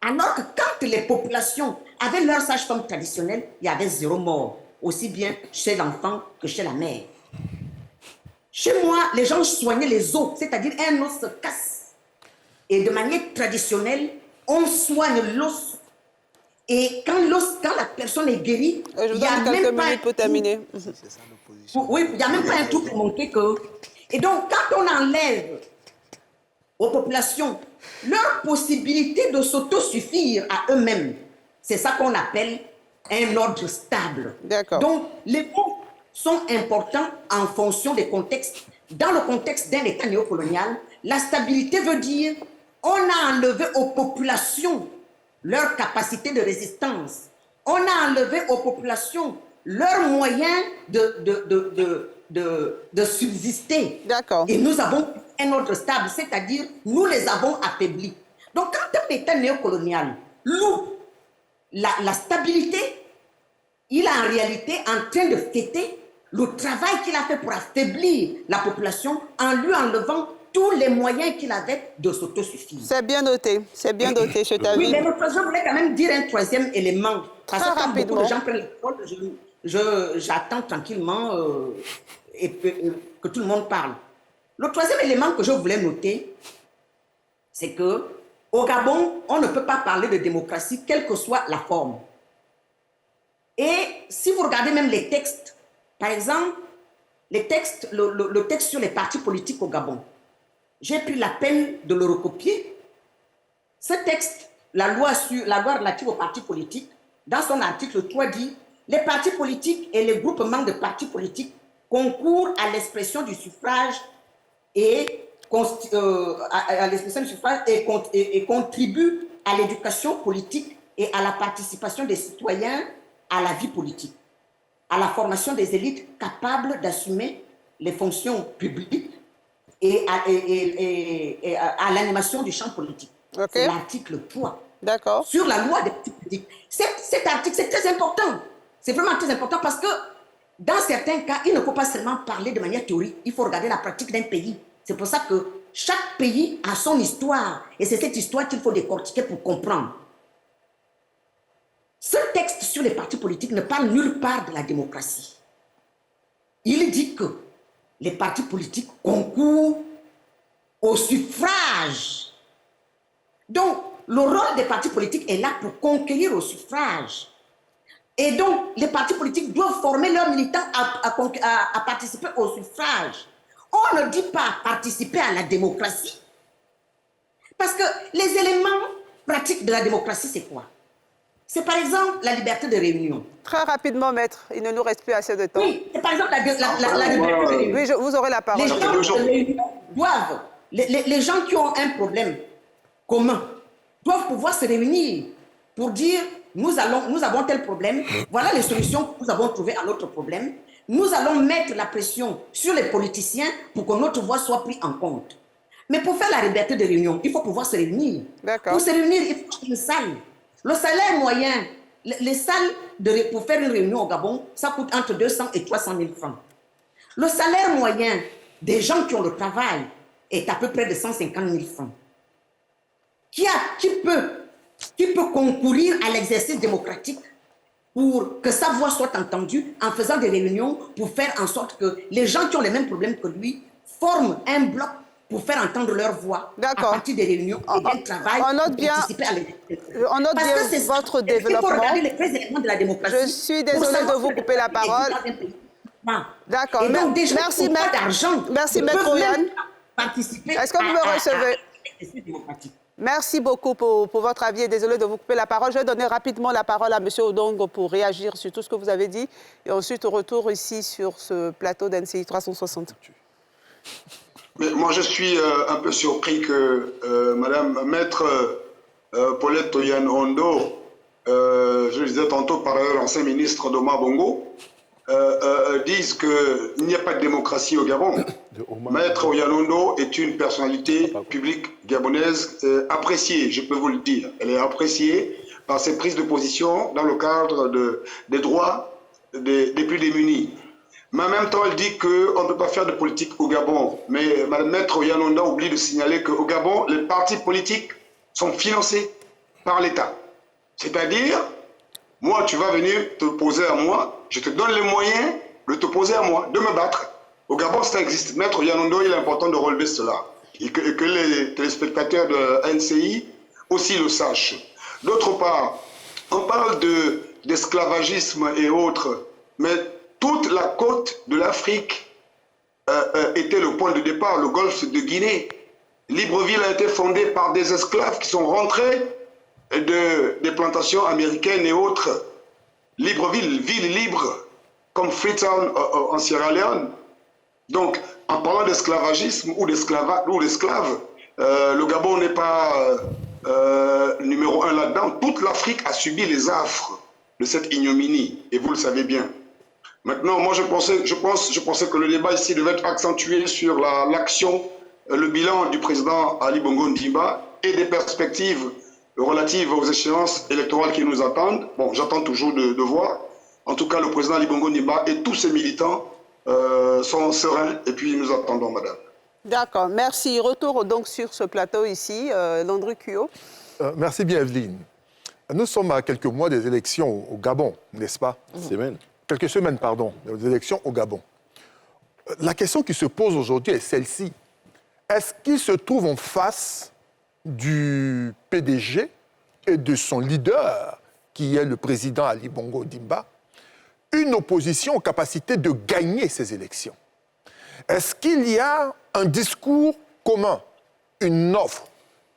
Alors que quand les populations avaient leur sage-femme traditionnelle, il y avait 0 mort, aussi bien chez l'enfant que chez la mère. Chez moi, les gens soignaient les os, c'est-à-dire un os se casse. Et de manière traditionnelle, on soigne l'os. Et quand la personne est guérie, il y a même pas pour terminer. Oui, il n'y a même pas un tout pour montrer que... Et donc, quand on enlève aux populations leur possibilité de s'autosuffire à eux-mêmes, c'est ça qu'on appelle un ordre stable. Donc, les mots sont importants en fonction des contextes. Dans le contexte d'un État néocolonial, la stabilité veut dire on a enlevé aux populations leur capacité de résistance. On a enlevé aux populations leurs moyens de subsister. Et nous avons un ordre stable, c'est-à-dire nous les avons affaiblis. Donc quand un État néocolonial loue la stabilité, il est en réalité en train de fêter le travail qu'il a fait pour affaiblir la population en lui enlevant tous les moyens qu'il avait de s'autosuffire. C'est bien noté, je t'avoue. Oui, mais je voulais quand même dire un troisième élément. Parce que quand beaucoup de gens prennent la parole, j'attends tranquillement que tout le monde parle. Le troisième élément que je voulais noter, c'est que au Gabon, on ne peut pas parler de démocratie, quelle que soit la forme. Et si vous regardez même les textes, par exemple, le texte sur les partis politiques au Gabon, j'ai pris la peine de le recopier. Ce texte, la loi relative aux partis politiques, dans son article 3 dit « Les partis politiques et les groupements de partis politiques concourent à l'expression du suffrage et contribuent à l'éducation politique et à la participation des citoyens à la vie politique, à la formation des élites capables d'assumer les fonctions publiques et à l'animation du champ politique. » C'est l'article 3. D'accord. Sur la loi des partis politiques. Cet article, c'est très important. C'est vraiment très important parce que dans certains cas, il ne faut pas seulement parler de manière théorique, il faut regarder la pratique d'un pays. C'est pour ça que chaque pays a son histoire et c'est cette histoire qu'il faut décortiquer pour comprendre. Ce texte sur les partis politiques ne parle nulle part de la démocratie. Il dit que les partis politiques concourent au suffrage. Donc, le rôle des partis politiques est là pour conquérir au suffrage. Et donc, les partis politiques doivent former leurs militants à participer au suffrage. On ne dit pas participer à la démocratie. Parce que les éléments pratiques de la démocratie, c'est quoi? C'est par exemple la liberté de réunion. Très rapidement, maître, il ne nous reste plus assez de temps. Oui, c'est par exemple la liberté de réunion. Oui, vous aurez la parole. Les gens de réunion doivent, les gens qui ont un problème commun, doivent pouvoir se réunir pour dire nous avons tel problème, voilà les solutions que nous avons trouvées à notre problème. Nous allons mettre la pression sur les politiciens pour que notre voix soit prise en compte. Mais pour faire la liberté de réunion, il faut pouvoir se réunir. Pour se réunir, il faut une salle. Le salaire moyen, les salles pour faire une réunion au Gabon, ça coûte entre 200 et 300 000 francs. Le salaire moyen des gens qui ont le travail est à peu près de 150 000 francs. Qui peut concourir à l'exercice démocratique pour que sa voix soit entendue en faisant des réunions pour faire en sorte que les gens qui ont les mêmes problèmes que lui forment un bloc pour faire entendre leur voix à partir des réunions et d'un travail pour participer à l'élection. On note bien votre développement. Il faut regarder les vrais éléments de la démocratie. Je suis désolée de vous couper la parole. D'accord. Et donc, déjà, merci, pas d'argent. Merci, maître Yann. Participer Est-ce que vous me recevez? processus démocratique. Merci beaucoup pour votre avis et désolé de vous couper la parole. Je vais donner rapidement la parole à M. Odongo pour réagir sur tout ce que vous avez dit et ensuite au retour ici sur ce plateau d'NCI 360. Mais moi, je suis un peu surpris que Madame Maître Paulette Oyan-Ondo, je le disais tantôt par ailleurs, ancien ministre d'Omar Bongo, disent qu'il n'y a pas de démocratie au Gabon. Maître Oyan-Ondo est une personnalité publique gabonaise appréciée, je peux vous le dire. Elle est appréciée par ses prises de position dans le cadre des droits des plus démunis. Mais en même temps, elle dit qu'on ne peut pas faire de politique au Gabon. Mais Mme Maître Oyan-Ondo oublie de signaler qu'au Gabon, les partis politiques sont financés par l'État. C'est-à-dire, moi, tu vas venir te poser à moi, je te donne les moyens de te poser à moi, de me battre. Au Gabon, ça existe. Maître Oyan-Ondo, il est important de relever cela. Et que les téléspectateurs de NCI aussi le sachent. D'autre part, on parle d'esclavagisme et autres, mais toute la côte de l'Afrique était le point de départ, le golfe de Guinée. Libreville a été fondée par des esclaves qui sont rentrés des plantations américaines et autres. Libreville, ville libre, comme Freetown en Sierra Leone. Donc, en parlant d'esclavagisme ou d'esclaves, le Gabon n'est pas numéro 1 là-dedans. Toute l'Afrique a subi les affres de cette ignominie, et vous le savez bien. Maintenant, moi, je pensais que le débat ici devait être accentué sur l'action, le bilan du président Ali Bongo Ondimba et des perspectives relatives aux échéances électorales qui nous attendent. Bon, j'attends toujours de voir. En tout cas, le président Ali Bongo Ondimba et tous ses militants sont sereins et puis nous attendons, madame. D'accord, merci. Retour donc sur ce plateau ici, Landry Cuyo. Merci bien, Evelyne. Nous sommes à quelques mois des élections au Gabon, n'est-ce pas? Quelques semaines, pardon, des élections au Gabon. La question qui se pose aujourd'hui est celle-ci. Est-ce qu'il se trouve en face du PDG et de son leader, qui est le président Ali Bongo Ondimba, une opposition en capacité de gagner ces élections? Est-ce qu'il y a un discours commun, une offre,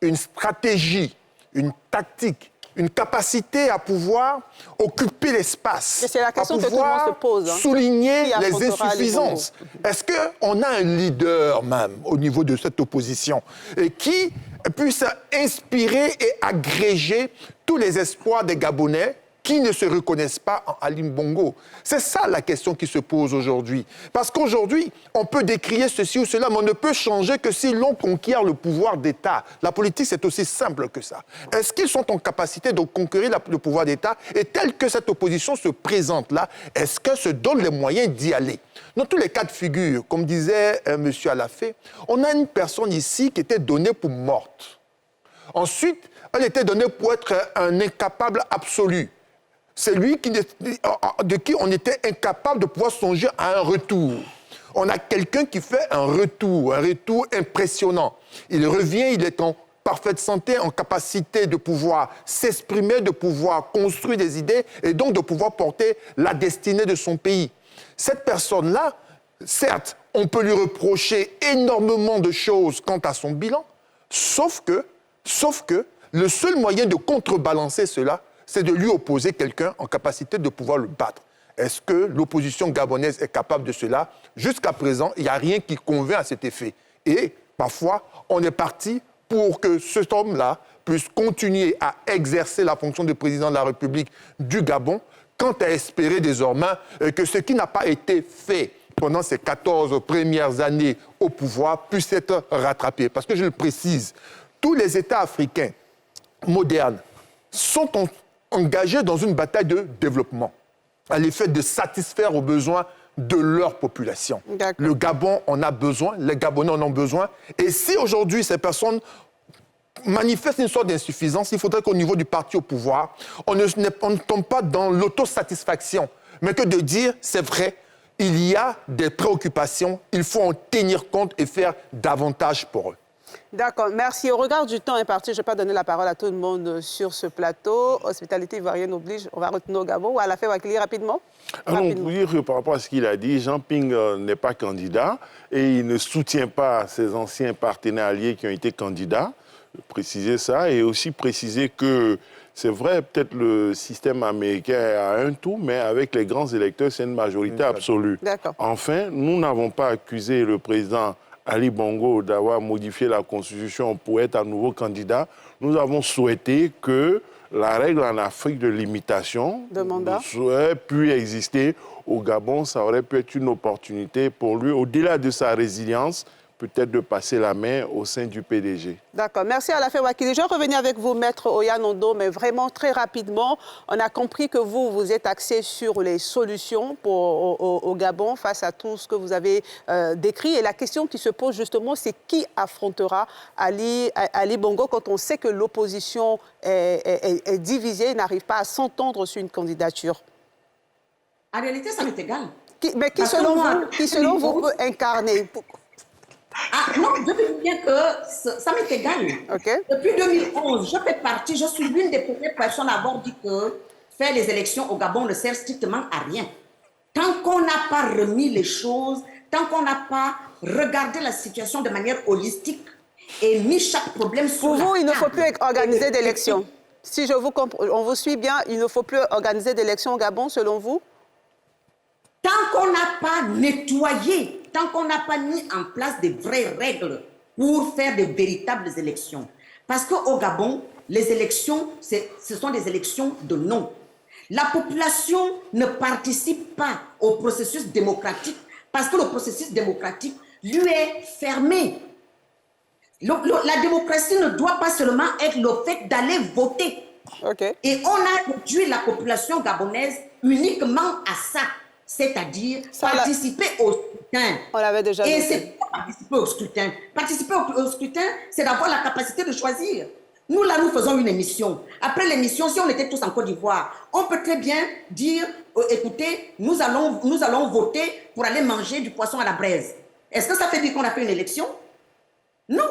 une stratégie, une tactique, une capacité à pouvoir occuper l'espace, à pouvoir souligner les insuffisances? Est-ce qu'on a un leader même au niveau de cette opposition et qui puisse inspirer et agréger tous les espoirs des Gabonais qui ne se reconnaissent pas en Ali Bongo? C'est ça la question qui se pose aujourd'hui. Parce qu'aujourd'hui, on peut décrier ceci ou cela, mais on ne peut changer que si l'on conquiert le pouvoir d'État. La politique, c'est aussi simple que ça. Est-ce qu'ils sont en capacité de conquérir le pouvoir d'État? Et tel que cette opposition se présente là, est-ce qu'elle se donne les moyens d'y aller? Dans tous les cas de figure, comme disait M. Alafé, on a une personne ici qui était donnée pour morte. Ensuite, elle était donnée pour être un incapable absolu. C'est lui de qui on était incapable de pouvoir songer à un retour. On a quelqu'un qui fait un retour impressionnant. Il revient, il est en parfaite santé, en capacité de pouvoir s'exprimer, de pouvoir construire des idées et donc de pouvoir porter la destinée de son pays. Cette personne-là, certes, on peut lui reprocher énormément de choses quant à son bilan, sauf que le seul moyen de contrebalancer cela, c'est de lui opposer quelqu'un en capacité de pouvoir le battre. Est-ce que l'opposition gabonaise est capable de cela? Jusqu'à présent, il n'y a rien qui convainc à cet effet. Et parfois, on est parti pour que cet homme-là puisse continuer à exercer la fonction de président de la République du Gabon, quant à espérer désormais que ce qui n'a pas été fait pendant ces 14 premières années au pouvoir puisse être rattrapé. Parce que je le précise, tous les États africains modernes sont engagés dans une bataille de développement, à l'effet de satisfaire aux besoins de leur population. Le Gabon en a besoin, les Gabonais en ont besoin. Et si aujourd'hui ces personnes manifestent une sorte d'insuffisance, il faudrait qu'au niveau du parti au pouvoir, on ne tombe pas dans l'autosatisfaction, mais que de dire, c'est vrai, il y a des préoccupations, il faut en tenir compte et faire davantage pour eux. D'accord, merci. Au regard du temps imparti, je ne vais pas donner la parole à tout le monde sur ce plateau. Hospitalité ivoirienne oblige, on va retourner au Gabon. Ou à la fin, Wakili, rapidement. Non, pour dire que par rapport à ce qu'il a dit, Jean Ping n'est pas candidat et il ne soutient pas ses anciens partenaires alliés qui ont été candidats. Préciser ça et aussi préciser que c'est vrai, peut-être le système américain a un tout, mais avec les grands électeurs, c'est une majorité absolue. Enfin, nous n'avons pas accusé le président Ali Bongo d'avoir modifié la Constitution pour être à nouveau candidat. Nous avons souhaité que la règle en Afrique de limitation aurait pu exister au Gabon. Ça aurait pu être une opportunité pour lui, au-delà de sa résilience, peut-être de passer la main au sein du PDG. D'accord. Merci à la fin, Wakili. Je vais revenir avec vous, Maître Oya-Nondo, mais vraiment très rapidement. On a compris que vous êtes axé sur les solutions au Gabon face à tout ce que vous avez décrit. Et la question qui se pose justement, c'est qui affrontera Ali Bongo quand on sait que l'opposition est divisée, n'arrive pas à s'entendre sur une candidature? En réalité, ça m'est égal. Mais qui, selon vous, peut incarner? Non, je veux dire que ça m'est égal. Depuis 2011, je suis l'une des premières personnes à avoir dit que faire les élections au Gabon ne sert strictement à rien. Tant qu'on n'a pas remis les choses, tant qu'on n'a pas regardé la situation de manière holistique et mis chaque problème sur la table. Pour vous, il ne faut plus organiser d'élections. Si on vous suit bien, il ne faut plus organiser d'élections au Gabon, selon vous? Tant qu'on n'a pas nettoyé, tant qu'on n'a pas mis en place des vraies règles pour faire de véritables élections. Parce qu'au Gabon, les élections, ce sont des élections de non. La population ne participe pas au processus démocratique parce que le processus démocratique lui est fermé. La démocratie ne doit pas seulement être le fait d'aller voter. Et on a réduit la population gabonaise uniquement à ça. C'est-à-dire participer au scrutin. On l'avait déjà dit. Et c'est pas participer au scrutin. Participer au scrutin, c'est d'avoir la capacité de choisir. Nous, là, nous faisons une émission. Après l'émission, si on était tous en Côte d'Ivoire, on peut très bien dire, écoutez, nous allons voter pour aller manger du poisson à la braise. Est-ce que ça fait dire qu'on a fait une élection? Non.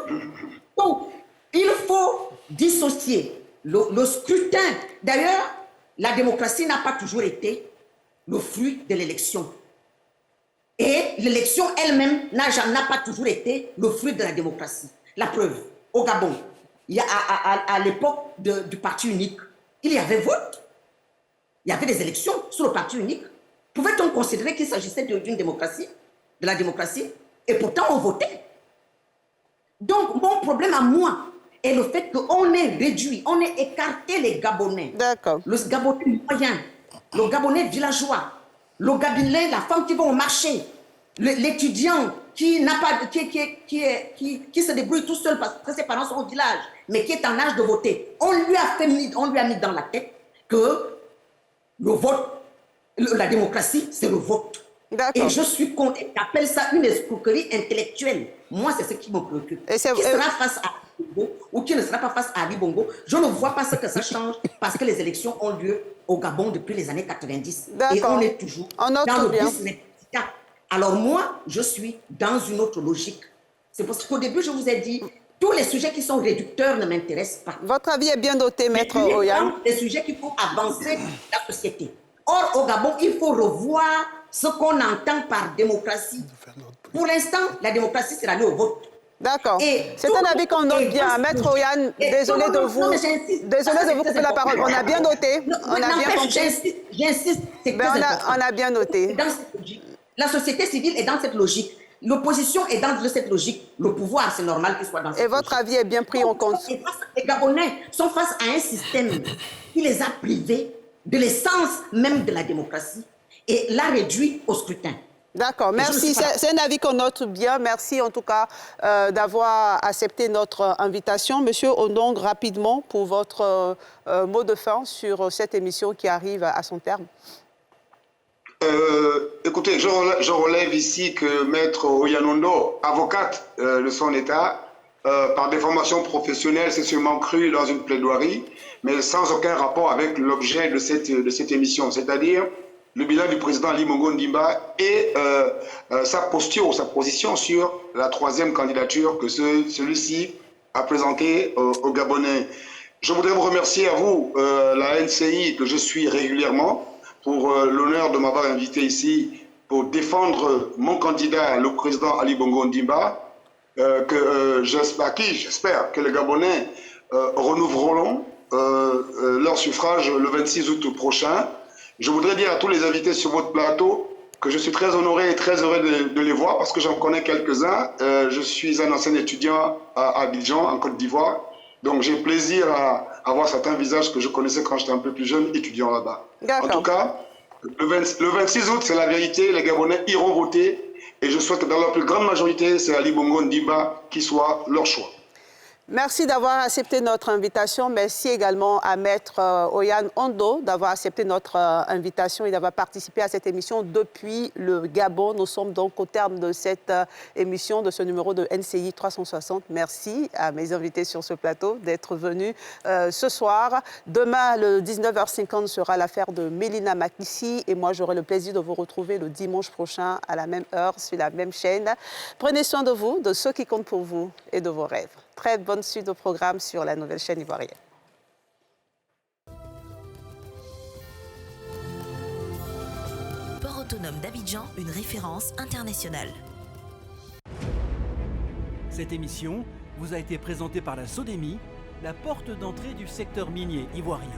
Donc, il faut dissocier le scrutin. D'ailleurs, la démocratie n'a pas toujours été le fruit de l'élection. Et l'élection elle-même n'a pas toujours été le fruit de la démocratie. La preuve, au Gabon, à l'époque du parti unique, il y avait vote. Il y avait des élections sur le parti unique. Pouvait-on considérer qu'il s'agissait d'une démocratie, de la démocratie? Et pourtant, on votait. Donc, mon problème à moi est le fait qu'on ait réduit, on ait écarté les Gabonais. D'accord. Le Gabonais moyen, le Gabonais villageois, le Gabonais, la femme qui va au marché, l'étudiant qui se débrouille tout seul parce que ses parents sont au village, mais qui est en âge de voter. On lui a mis dans la tête que le vote, la démocratie, c'est le vote. Et je suis contre, j'appelle ça une escroquerie intellectuelle. Moi, c'est ce qui me préoccupe. Qui sera face à Ali Bongo ou qui ne sera pas face à Ali Bongo, je ne vois pas ce que ça change parce que les élections ont lieu au Gabon depuis les années 90. Et on est toujours dans le business. Alors moi, je suis dans une autre logique. C'est parce qu'au début, je vous ai dit, tous les sujets qui sont réducteurs ne m'intéressent pas. Votre avis est bien noté, Maître Oyan. Les sujets qui font avancer la société. Or, au Gabon, il faut revoir ce qu'on entend par démocratie. Pour l'instant, la démocratie, c'est d'aller au vote. D'accord. C'est un avis qu'on note bien. Maître Oyan, désolé de vous couper la parole. On a bien noté. On a bien compris. J'insiste, c'est très important. On a bien noté. La société civile est dans cette logique. L'opposition est dans cette logique. Le pouvoir, c'est normal qu'il soit dans cette logique. Et votre avis est bien pris en compte. Les Gabonais sont face à un système qui les a privés de l'essence même de la démocratie et l'a réduit au scrutin. D'accord, merci. C'est un avis qu'on note bien. Merci en tout cas d'avoir accepté notre invitation. Monsieur Ondong, rapidement pour votre mot de fin sur cette émission qui arrive à son terme. Écoutez, je relève ici que Maître Oya-Nondo, avocate de son État, par des formations professionnelles, c'est sûrement cru dans une plaidoirie, mais sans aucun rapport avec l'objet de cette émission. C'est-à-dire, le bilan du président Ali Bongo Ondimba et sa position sur la troisième candidature que celui-ci a présentée aux Gabonais. Je voudrais vous remercier à vous, la NCI, que je suis régulièrement, pour l'honneur de m'avoir invité ici pour défendre mon candidat, le président Ali Bongo Ondimba, j'espère que les Gabonais renouveleront leur suffrage le 26 août prochain. Je voudrais dire à tous les invités sur votre plateau que je suis très honoré et très heureux de les voir parce que j'en connais quelques-uns. Je suis un ancien étudiant à Abidjan, en Côte d'Ivoire. Donc j'ai plaisir à avoir certains visages que je connaissais quand j'étais un peu plus jeune, étudiant là-bas. En tout cas, le 26 août, c'est la vérité. Les Gabonais iront voter. Et je souhaite que dans leur plus grande majorité, c'est Ali Bongo Ondimba qui soit leur choix. Merci d'avoir accepté notre invitation. Merci également à Maître Oyan Ondo d'avoir accepté notre invitation et d'avoir participé à cette émission depuis le Gabon. Nous sommes donc au terme de cette émission, de ce numéro de NCI 360. Merci à mes invités sur ce plateau d'être venus ce soir. Demain, le 19h50 sera l'affaire de Mélina Makissi et moi, j'aurai le plaisir de vous retrouver le dimanche prochain à la même heure sur la même chaîne. Prenez soin de vous, de ceux qui comptent pour vous et de vos rêves. Très bonne suite au programme sur la nouvelle chaîne ivoirienne. Port autonome d'Abidjan, une référence internationale. Cette émission vous a été présentée par la SODEMI, la porte d'entrée du secteur minier ivoirien.